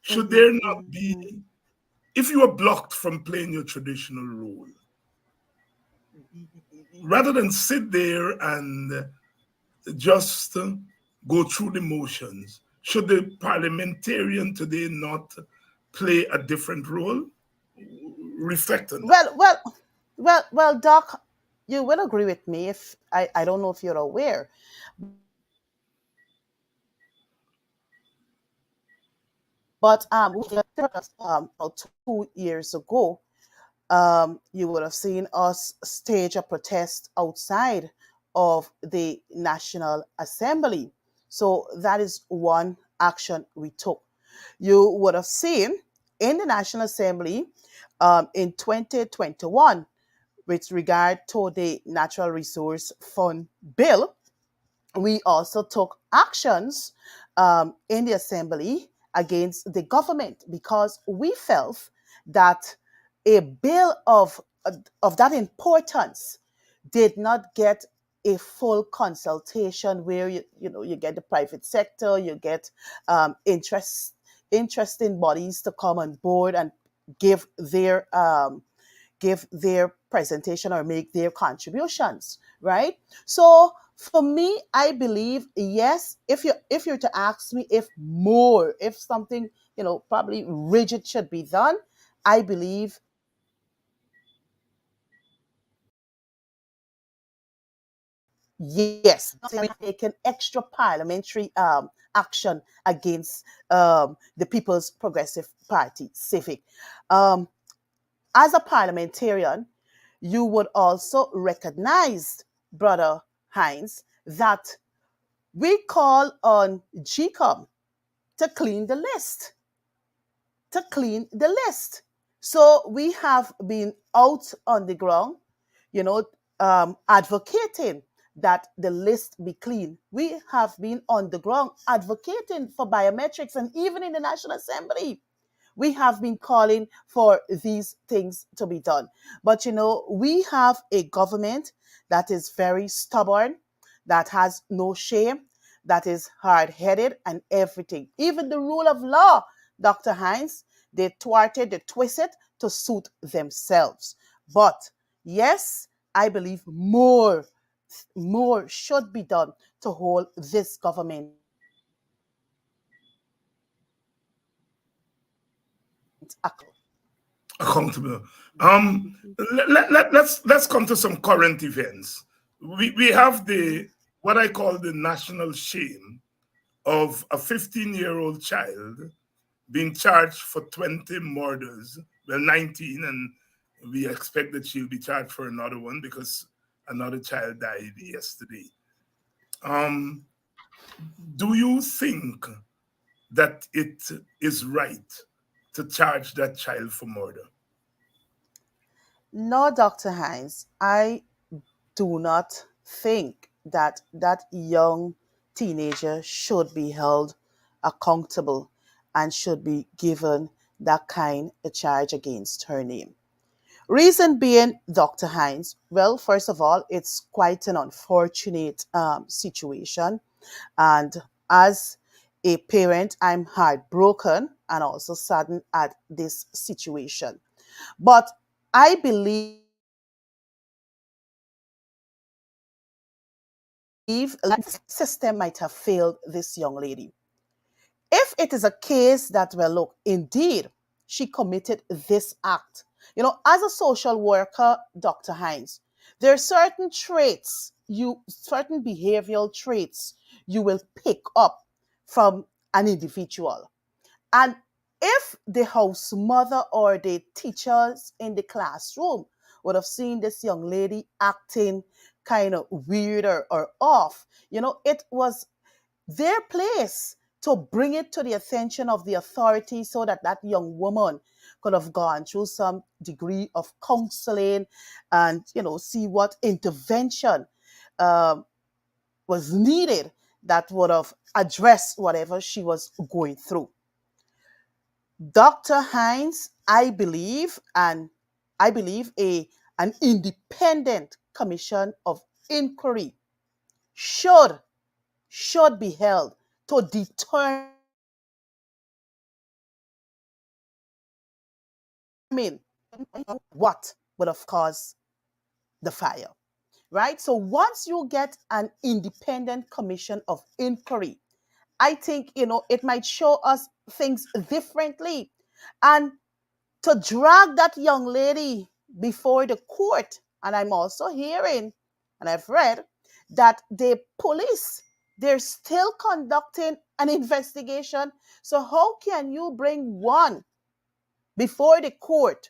Should Mm-hmm. there not be, Mm-hmm. if you are blocked from playing your traditional role, rather than sit there and just go through the motions, should the parliamentarian today not play a different role? Reflect on that. Well, well, well, Doc, you will agree with me if I don't know if you're aware, but about 2 years ago, you would have seen us stage a protest outside of the National Assembly. So that is one action we took. You would have seen in the National Assembly in 2021 with regard to the Natural Resource Fund bill, we also took actions in the assembly against the government because we felt that a bill of that importance did not get a full consultation where you get the private sector, you get interesting bodies to come on board and give their presentation or make their contributions, right? So for me, I believe yes, if you're to ask me if something, probably rigid should be done, I believe yes, taken extra parliamentary action against the People's Progressive Party, Civic. Um, as a parliamentarian, you would also recognize, Brother Hines, that we call on GCOM to clean the list, to clean the list. So we have been out on the ground, you know, advocating that the list be clean. We have been on the ground advocating for biometrics, and even in the National Assembly, we have been calling for these things to be done. But we have a government that is very stubborn, that has no shame, that is hard headed and everything. Even the rule of law, Dr. Hines, they thwarted, they twisted to suit themselves. But yes, I believe more should be done to hold this government accountable. Accountable. Let's come to some current events. We have the what I call the national shame of a 15-year-old child being charged for 20 murders, well, 19, and we expect that she'll be charged for another one because another child died yesterday. Um, do you think that it is right to charge that child for murder? No, Dr. Hines, I do not think that that young teenager should be held accountable and should be given that kind of charge against her name. Reason being, Dr. Hines, well, first of all, it's quite an unfortunate situation. And as a parent, I'm heartbroken and also saddened at this situation. But I believe the system might have failed this young lady. If it is a case that, well, look, indeed, she committed this act, as a social worker, Dr. Hines, there are certain behavioral traits you will pick up from an individual. And if the house mother or the teachers in the classroom would have seen this young lady acting kind of weird or off, it was their place to bring it to the attention of the authorities so that that young woman could have gone through some degree of counseling and see what intervention um, was needed that would have addressed whatever she was going through. Dr. Hines, I believe an independent commission of inquiry should should be held to determine what would have caused the fire. Right? So once you get an independent commission of inquiry I think, it might show us things differently. And to drag that young lady before the court, and I'm also hearing, and I've read, that the police, they're still conducting an investigation. So how can you bring one before the court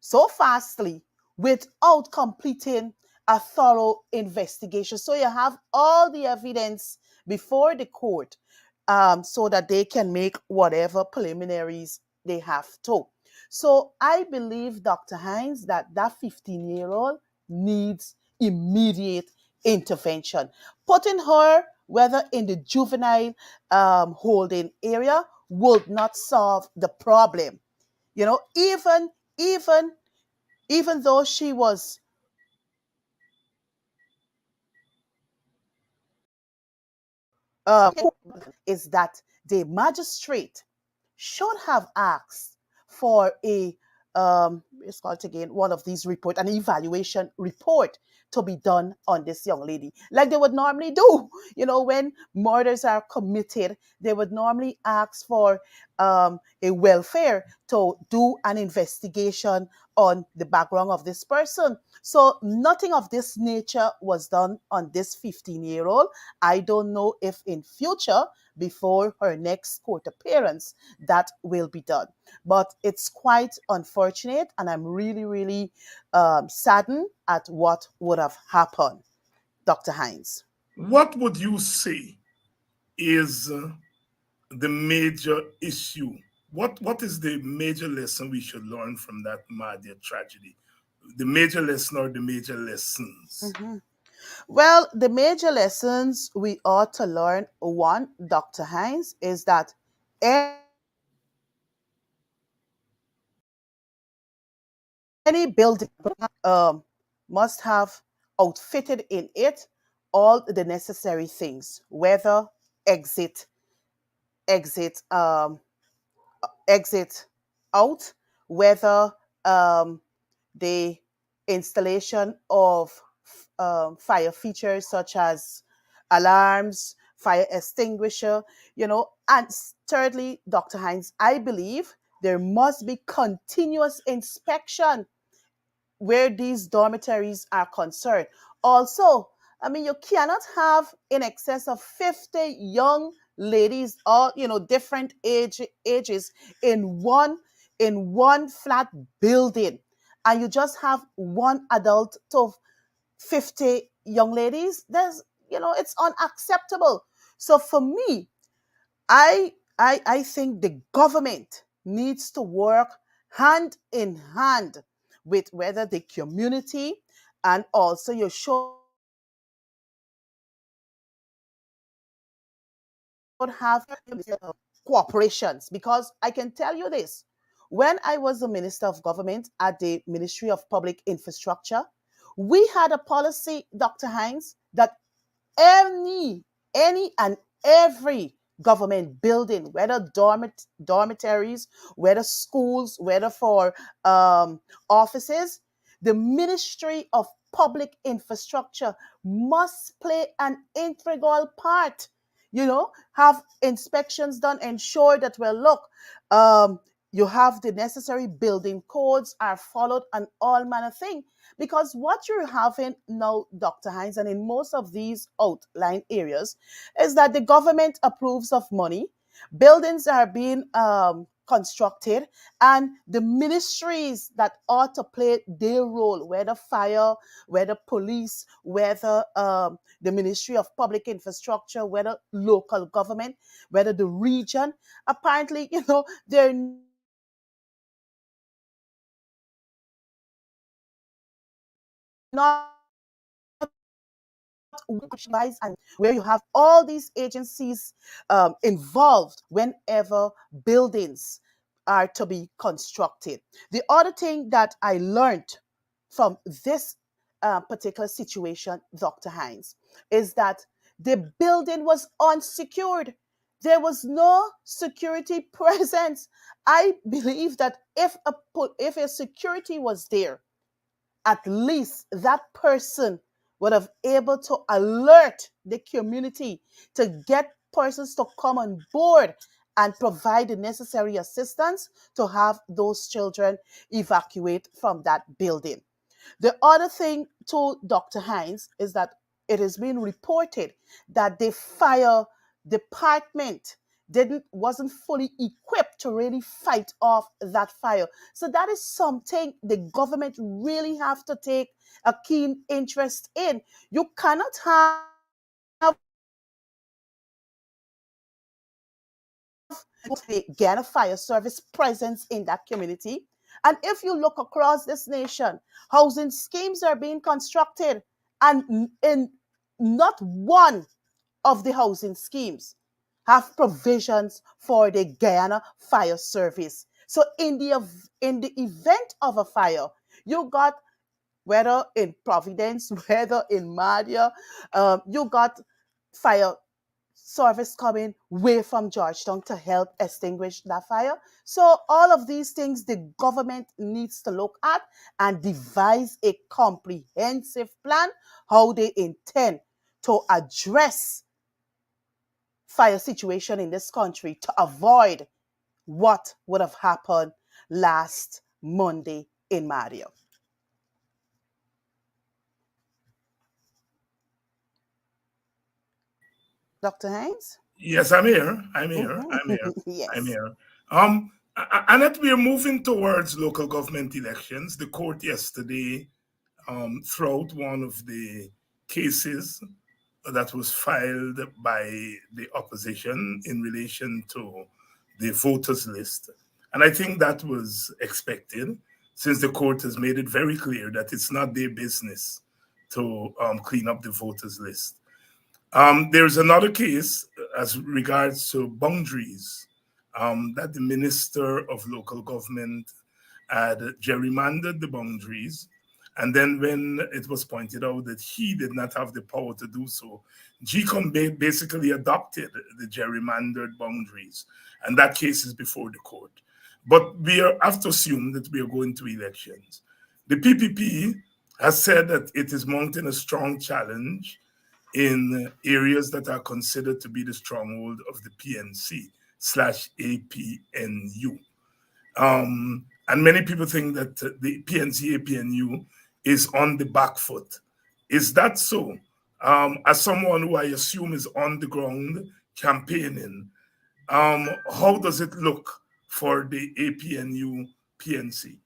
so fastly without completing a thorough investigation? So you have all the evidence before the court, so that they can make whatever preliminaries they have to. So I believe, Dr. Hines, that that 15-year-old needs immediate intervention. Putting her, whether in the juvenile holding area, would not solve the problem. Even even though she was is that the magistrate should have asked for a it's called again one of these report, an evaluation report to be done on this young lady, like they would normally do. When murders are committed, they would normally ask for a welfare to do an investigation on the background of this person. So nothing of this nature was done on this 15-year-old. I don't know if in future, before her next court appearance, that will be done. But it's quite unfortunate, and I'm really, really saddened at what would have happened, Dr. Hines. What would you say is the major issue? What is the major lesson we should learn from that Madia tragedy? The major lesson or the major lessons? Mhm. Well, the major lessons we ought to learn, one, Dr. Hines, is that any building um, must have outfitted in it all the necessary things, whether exit, exit, exit out, whether the installation of fire features such as alarms, fire extinguisher, and thirdly, Dr. Hines, I believe there must be continuous inspection where these dormitories are concerned. Also, I mean, you cannot have in excess of 50 young ladies, all different ages, in one flat building, and you just have one adult to 50 young ladies. It's unacceptable. So for me, I think the government needs to work hand in hand with whether the community, and also you should have cooperations, because I can tell you this: when I was the minister of government at the Ministry of Public Infrastructure, we had a policy, Dr. Hines, that any any and every government building, whether dormitories, whether schools, whether for offices, the Ministry of Public Infrastructure must play an integral part. Have inspections done, ensure that, well, look, um, you have the necessary building codes are followed, and all manner of thing. Because what you're having now, Dr. Hines, and in most of these outlying areas, is that the government approves of money, buildings are being constructed, and the ministries that ought to play their role, whether fire, whether police, whether the Ministry of Public Infrastructure, whether local government, whether the region, apparently, they're not and where you have all these agencies involved whenever buildings are to be constructed. The other thing that I learned from this particular situation, Dr. Hines, is that the building was unsecured. There was no security presence. I believe that if a security was there, at least that person would have able to alert the community to get persons to come on board and provide the necessary assistance to have those children evacuate from that building. The other thing to Dr. Hines is that it has been reported that the fire department didn't wasn't fully equipped to really fight off that fire. So that is something the government really have to take a keen interest in. You cannot have the Guyana Fire Service presence in that community. And if you look across this nation, housing schemes are being constructed, and in not one of the housing schemes have provisions for the Guyana Fire Service. So in the event of a fire, you got, whether in Providence, whether in Madia, you got fire service coming way from Georgetown to help extinguish that fire. So all of these things the government needs to look at and devise a comprehensive plan how they intend to address fire situation in this country to avoid what would have happened last Monday in Mario. Dr. Haynes? Yes, I'm here. I'm here. I'm here. Mhm. I'm Yes. here. And that we're moving towards local government elections. The court yesterday threw out one of the cases that was filed by the opposition in relation to the voters list. And I think that was expected, since the court has made it very clear that it's not their business to clean up the voters list. There's another case as regards to boundaries, that the Minister of Local Government had gerrymandered the boundaries. And then when it was pointed out that he did not have the power to do so, GCOM basically adopted the gerrymandered boundaries. And that case is before the court. But have to assume that we are going to elections. The PPP has said that it is mounting a strong challenge in areas that are considered to be the stronghold of the PNC slash APNU. And many people think that the PNC APNU is on the back foot. Is that so? As someone who I assume is on the ground campaigning, how does it look for the APNU PNC?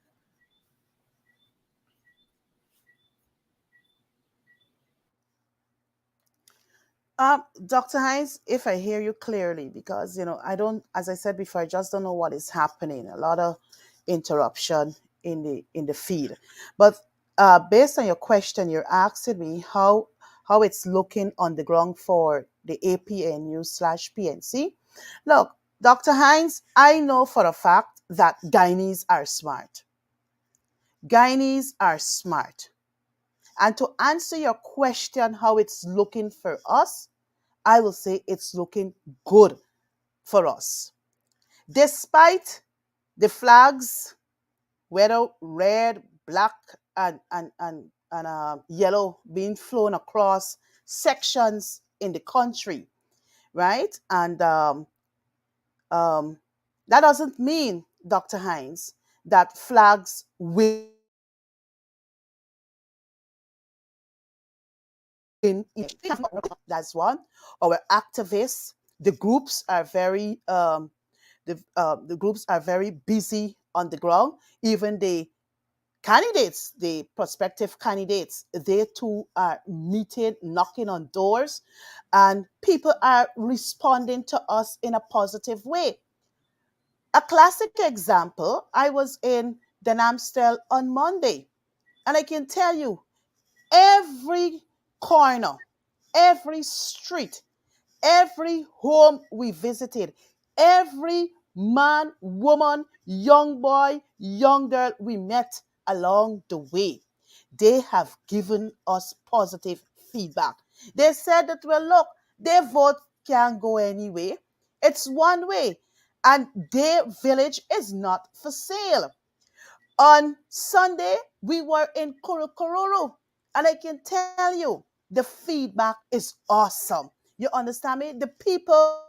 Dr. Hines, if I hear you clearly, because I don't, as I said before, I just don't know what is happening. A lot of interruption in the feed. But based on your question, you're asking me how it's looking on the ground for the APNU slash PNC. Look, Dr. Hines, I know for a fact that Guyanese are smart. Guyanese are smart. And to answer your question, how it's looking for us, I will say it's looking good for us. Despite the flags, whether red, black, and yellow, being flown across sections in the country, right? And um, that doesn't mean, Dr. Hines, that flags win. That's one. Our activists, the groups are very the groups are very busy on the ground. Even the candidates, the prospective candidates, they too are meeting, knocking on doors, and people are responding to us in a positive way. A classic example, I was in Denamstel on Monday, and I can tell you, every corner, every street, every home we visited, every man, woman, young boy, young girl we met along the way, they have given us positive feedback. They said that, well, look, their vote can't go anyway. It's one way, and their village is not for sale. On Sunday, we were in Kurukururu, and I can tell you the feedback is awesome. You understand me? The people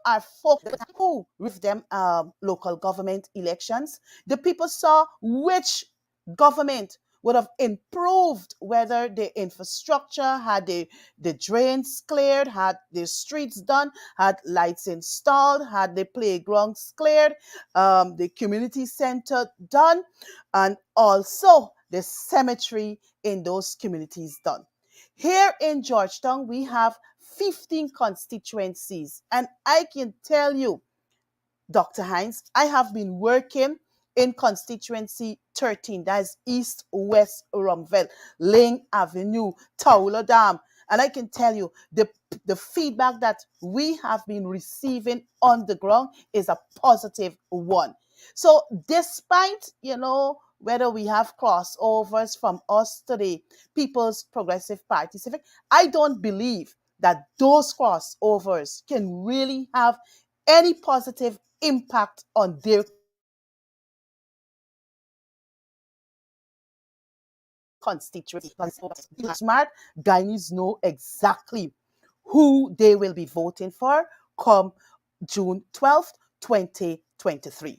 are focused who with them local government elections. The people saw which government would have improved, whether the infrastructure had the drains cleared, had the streets done, had lights installed, had the playgrounds cleared, the community center done, and also the cemetery in those communities done. Here in Georgetown, we have 15 constituencies. And I can tell you, Dr. Hines, I have been working in constituency 13, that is East West Rumville, Ling Avenue, Towler Dam. And I can tell you the feedback that we have been receiving on the ground is a positive one. So despite, whether we have crossovers from us to the People's Progressive Party Civic, I don't believe that those crossovers can really have any positive impact on their constituency. Smart Guyanese know exactly who they will be voting for come June 12th, 2023.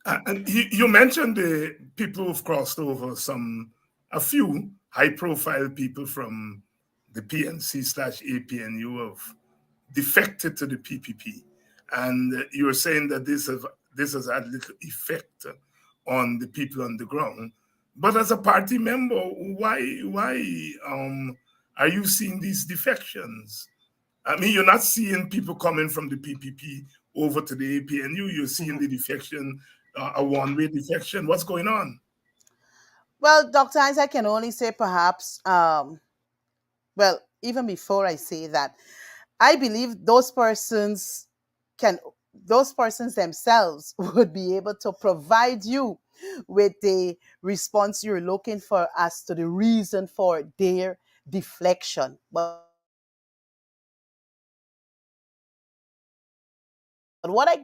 And you mentioned the people who've crossed over, a few high profile people from the PNC slash APNU have defected to the PPP. And you were saying that this has had little effect on the people on the ground. But as a party member, why are you seeing these defections? I mean, you're not seeing people coming from the PPP over to the APNU. You're seeing the defection, a one-way defection. What's going on? Well, Dr. Hines, I can only say perhaps, well, even before I say that, I believe can those persons themselves would be able to provide you with the response you're looking for as to the reason for their deflection. But what I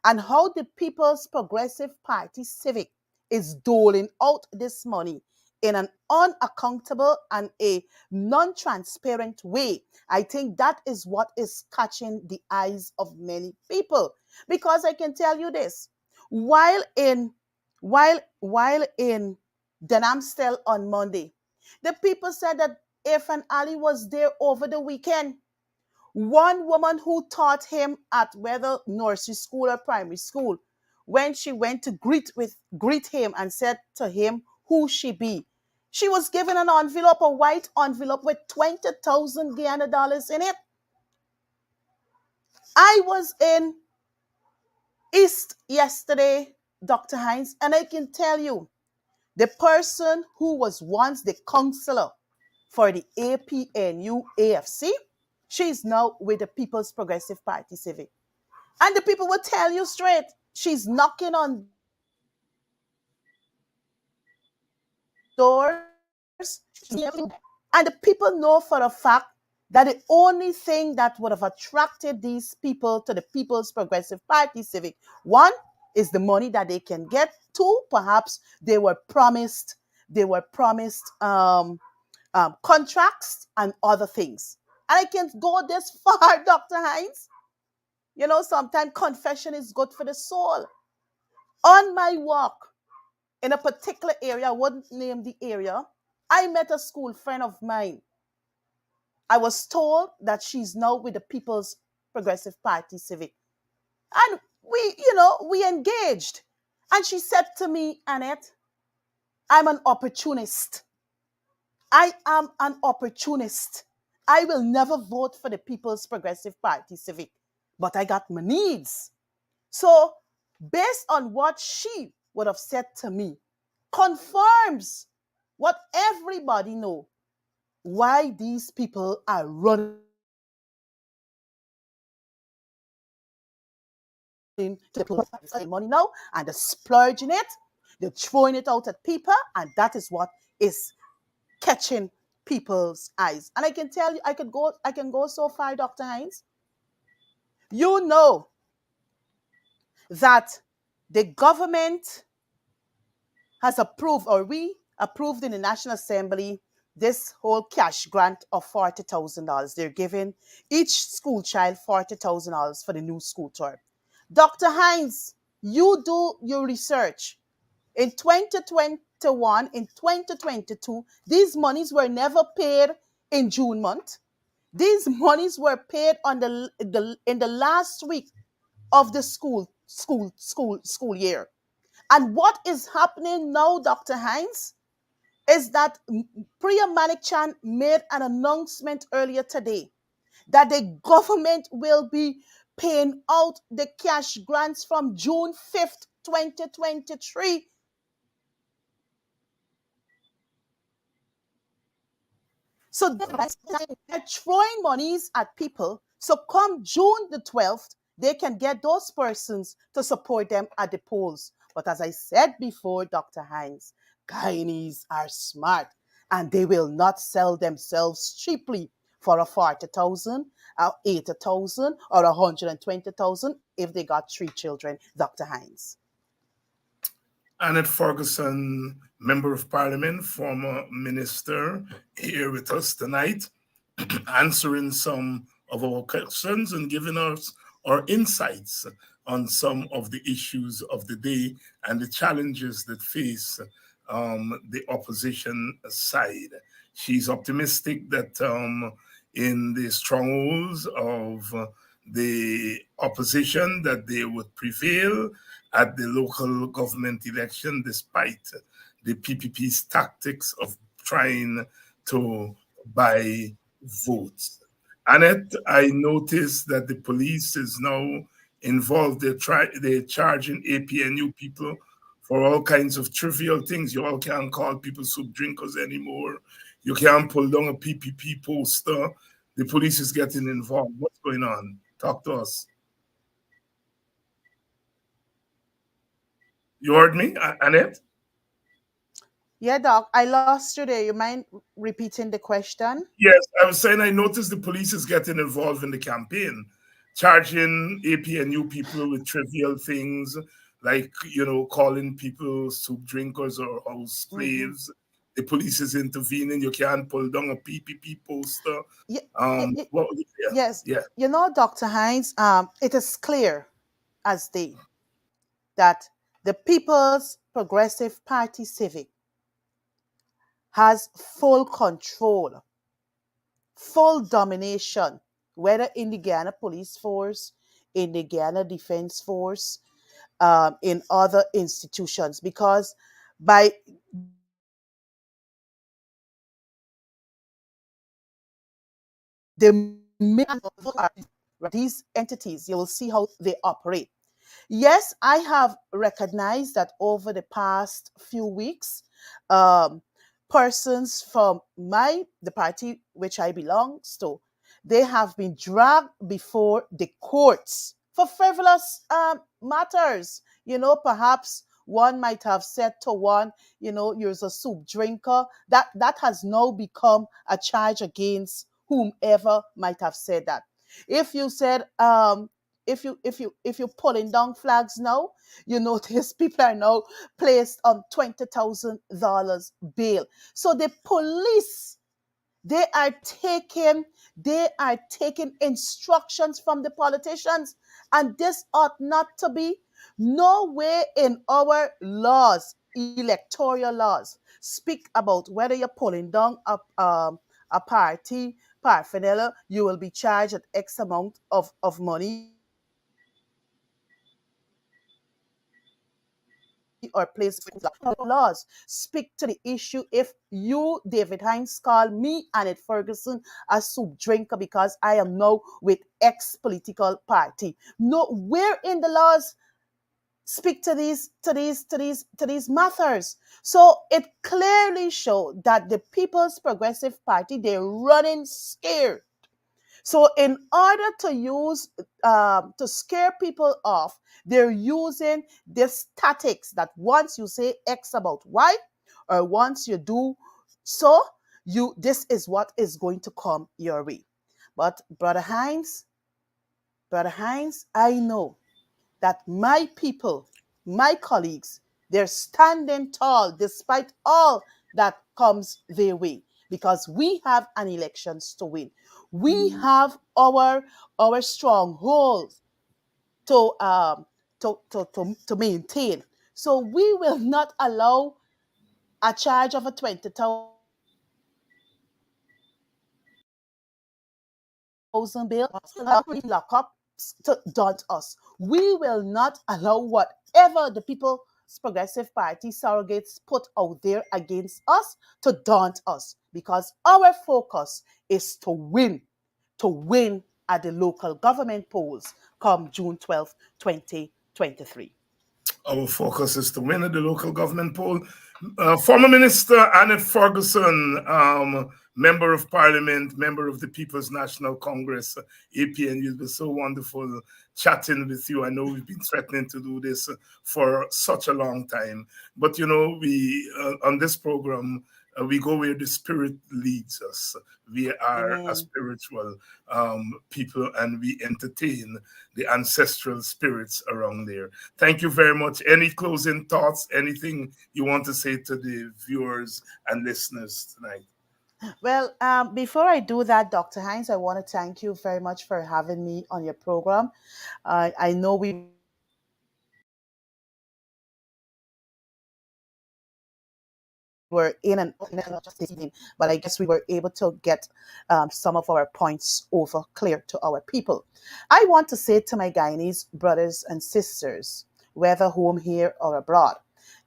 and how the People's Progressive Party Civic is doling out this money in an unaccountable and a non-transparent way. I think that is what is catching the eyes of many people. Because I can tell you this, while in while in Denamstel on Monday, the people said that Irfan Ali was there over the weekend. One woman who taught him at whether nursery school or primary school, when she went to greet him and said to him who she be, she was given an envelope, a white envelope with 20,000 Guyana dollars in it. I was in East yesterday, Dr. Hines, and I can tell you, the person who was once the counselor for the APNU AFC, she's now with the People's Progressive Party Civic. And the people will tell you straight, she's knocking on doors. And the people know for a fact that the only thing that would have attracted these people to the People's Progressive Party Civic, one, is the money that they can get. Two, perhaps they were promised contracts and other things. And I can go this far, Dr. Hines. Sometimes confession is good for the soul. On my walk in a particular area, I wouldn't name the area, I met a school friend of mine. I was told that she's now with the People's Progressive Party Civic. And we engaged. And she said to me, Annette, I'm an opportunist. I am an opportunist. I will never vote for the People's Progressive Party Civic, but I got my needs. So, based on what she would have said to me, confirms what everybody know, why these people are running to the money now and they're splurging it, they're throwing it out at people, and that is what is catching people's eyes. And I can tell you, I can go so far, Dr. Hines. You know that the government has approved, or we approved in the National Assembly this whole cash grant of $40,000. They're giving each school child $40,000 for the new school term. Dr. Hines, you do your research. In 2021, in 2022, these monies were never paid in June month. These monies were paid on in the last week of the school year. And what is happening now, Dr. Hines, is that Priya Manikchan made an announcement earlier today that the government will be paying out the cash grants from June 5th, 2023. So they're throwing monies at people. So come June the 12th, they can get those persons to support them at the polls. But as I said before, Dr. Hines, Guyanese are smart and they will not sell themselves cheaply for a 40,000, 80,000, or 120,000 if they got three children, Dr. Hines. Annette Ferguson, Member of Parliament, former minister, here with us tonight, answering some of our questions and giving us our insights on some of the issues of the day and the challenges that face the opposition side. She's optimistic that in the strongholds of the opposition that they would prevail at the local government election despite the PPP's tactics of trying to buy votes. Annette, I noticed that the police is now involved. They're charging APNU people for all kinds of trivial things. You all can't call people soup drinkers anymore. You can't pull down a PPP poster. The police is getting involved. What's going on? Talk to us. You heard me, Annette? Yeah, Doc, I lost you there. You mind repeating the question? Yes, I was saying I noticed the police is getting involved in the campaign, charging APNU people with trivial things like, calling people soup drinkers or house Mm-hmm. slaves. The police is intervening. You can't pull down a PPP poster. Yeah, Well, yes, yeah. Dr. Hines, it is clear as day that the People's Progressive Party Civic has full control, full domination, whether in the Guyana Police Force, in the Guyana Defense Force, in other institutions, because by the these entities, you will see how they operate. Yes, I have recognized that over the past few weeks, um, persons from the party which I belongs to, they have been dragged before the courts for frivolous matters. Perhaps one might have said to one, you're a soup drinker. That has now become a charge against whomever might have said that. If you said, if you're pulling down flags now, you notice people are now placed on $20,000 bail. So the police, they are taking they are taking instructions from the politicians, and this ought not to be. No way in our laws, electoral laws, speak about whether you're pulling down a party paraphernalia, you will be charged at X amount of money or place laws speak to the issue. If you, David Hines, call me Annette Ferguson a soup drinker because I am now with X political party, no, where in the laws speak to these matters? So it clearly showed that the People's Progressive Party, they're running scared. So in order to scare people off, they're using this tactics that once you say X about Y, or once you do so, this is what is going to come your way. But Brother Hines, I know that my people, my colleagues, they're standing tall despite all that comes their way, because we have an elections to win. We have our strongholds to to maintain. So we will not allow a charge of a 20,000 bill lock up to daunt us. We will not allow whatever the People's Progressive Party surrogates put out there against us to daunt us, because our focus is to win at the local government polls come June 12th, 2023. Our focus is to win at the local government poll. Former Minister Annette Ferguson, Member of Parliament, member of the People's National Congress, APN, it's been so wonderful chatting with you. I know we've been threatening to do this for such a long time, but you know, we on this program, we go where the Spirit leads us. We are a Amen. spiritual people, and we entertain the ancestral spirits around there. Thank you very much. Any closing thoughts? Anything you want to say to the viewers and listeners tonight? Well, before I do that, Dr. Hines, I want to thank you very much for having me on your program. I know we were in and out of the evening, but I guess we were able to get some of our points over clear to our people. I want to say to my Guyanese brothers and sisters, whether home here or abroad,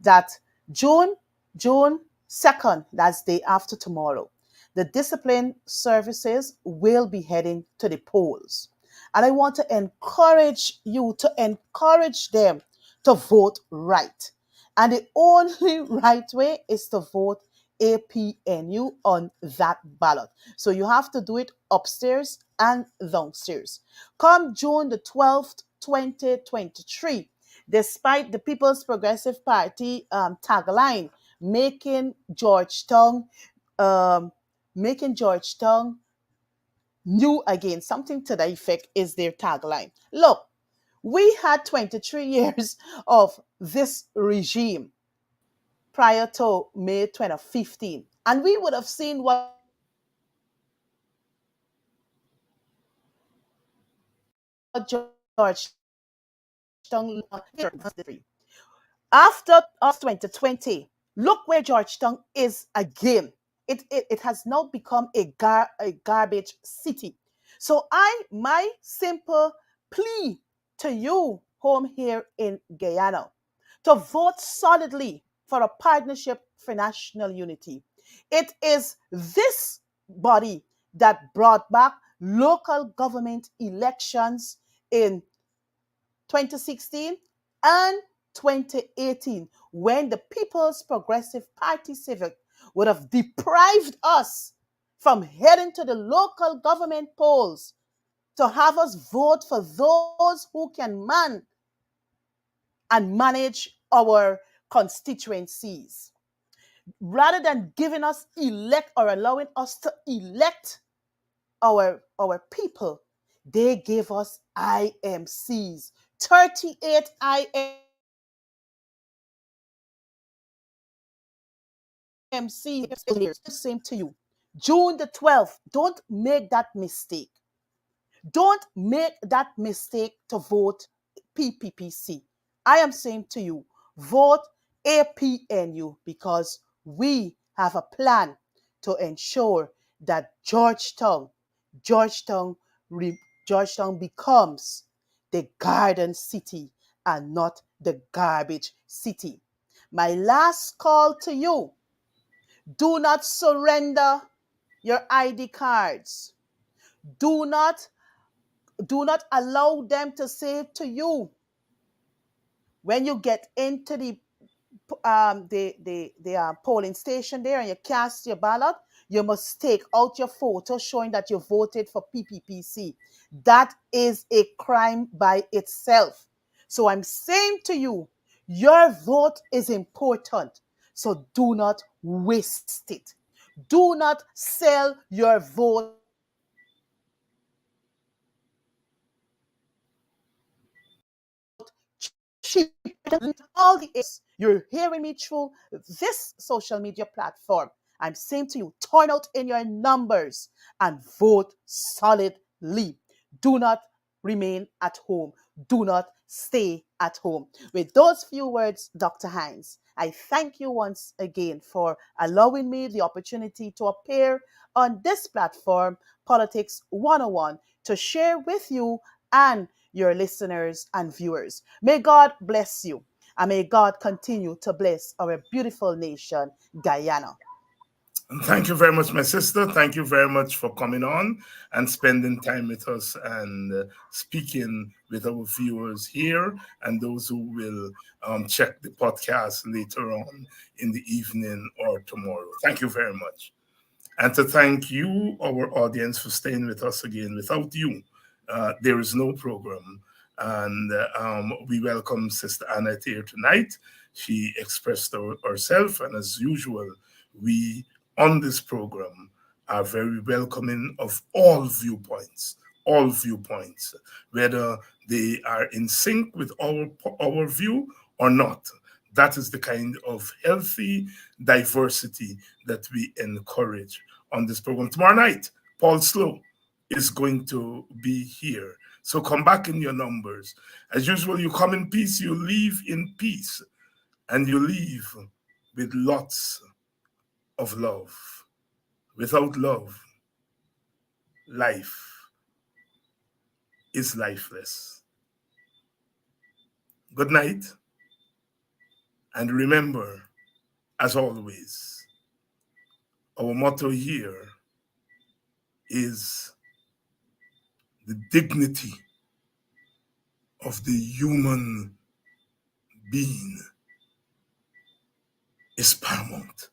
that June 2nd, that's day after tomorrow, the discipline services will be heading to the polls. And I want to encourage you to encourage them to vote right. And the only right way is to vote APNU on that ballot. So you have to do it upstairs and downstairs. Come June the 12th, 2023, despite the People's Progressive Party tagline, making Georgetown um, making Georgetown new again, something to that effect is their tagline. Look, we had 23 years of this regime prior to May 2015, and we would have seen what Georgetown after us 2020, look where Georgetown is again. It has now become a garbage city. So my simple plea to you home here in Guyana to vote solidly for a partnership for national unity. It is this body that brought back local government elections in 2016 and 2018, when the People's Progressive Party Civic would have deprived us from heading to the local government polls to have us vote for those who can and manage our constituencies, rather than giving us elect or allowing us to elect our people. They gave us IMCs, 38 IMCs in 6 years. Same to you. June the 12th, don't make that mistake. Don't make that mistake to vote PPPC. I am saying to you, vote APNU, because we have a plan to ensure that Georgetown, Georgetown becomes the garden city and not the garbage city. My last call to you: do not surrender your ID cards. Do not allow them to say to you when you get into the polling station there and you cast your ballot, you must take out your photo showing that you voted for PPPC. That is a crime by itself. So I'm saying to you, your vote is important. So do not waste it. Do not sell your vote cheaply. all the apps. You're hearing me through this social media platform. I'm saying to you, turn out in your numbers and vote solidly. Do not remain at home. Do not stay at home. With those few words, Dr. Hines, I thank you once again for allowing me the opportunity to appear on this platform, Politics 101, to share with you and your listeners and viewers. May God bless you, and may God continue to bless our beautiful nation, Guyana. And thank you very much, my sister. Thank you very much for coming on and spending time with us and speaking with our viewers here and those who will check the podcast later on in the evening or tomorrow. Thank you very much. And to thank you, our audience, for staying with us again. Without you, there is no program. And we welcome Sister Annette here tonight. She expressed herself, and as usual, we on this program are very welcoming of all viewpoints, whether they are in sync with our view or not. That is the kind of healthy diversity that we encourage on this program. Tomorrow night, Paul Slow is going to be here. So come back in your numbers. As usual, you come in peace, you leave in peace, and you leave with lots of love. Without love, life is lifeless. Good night, and remember, as always, our motto here is the dignity of the human being is paramount.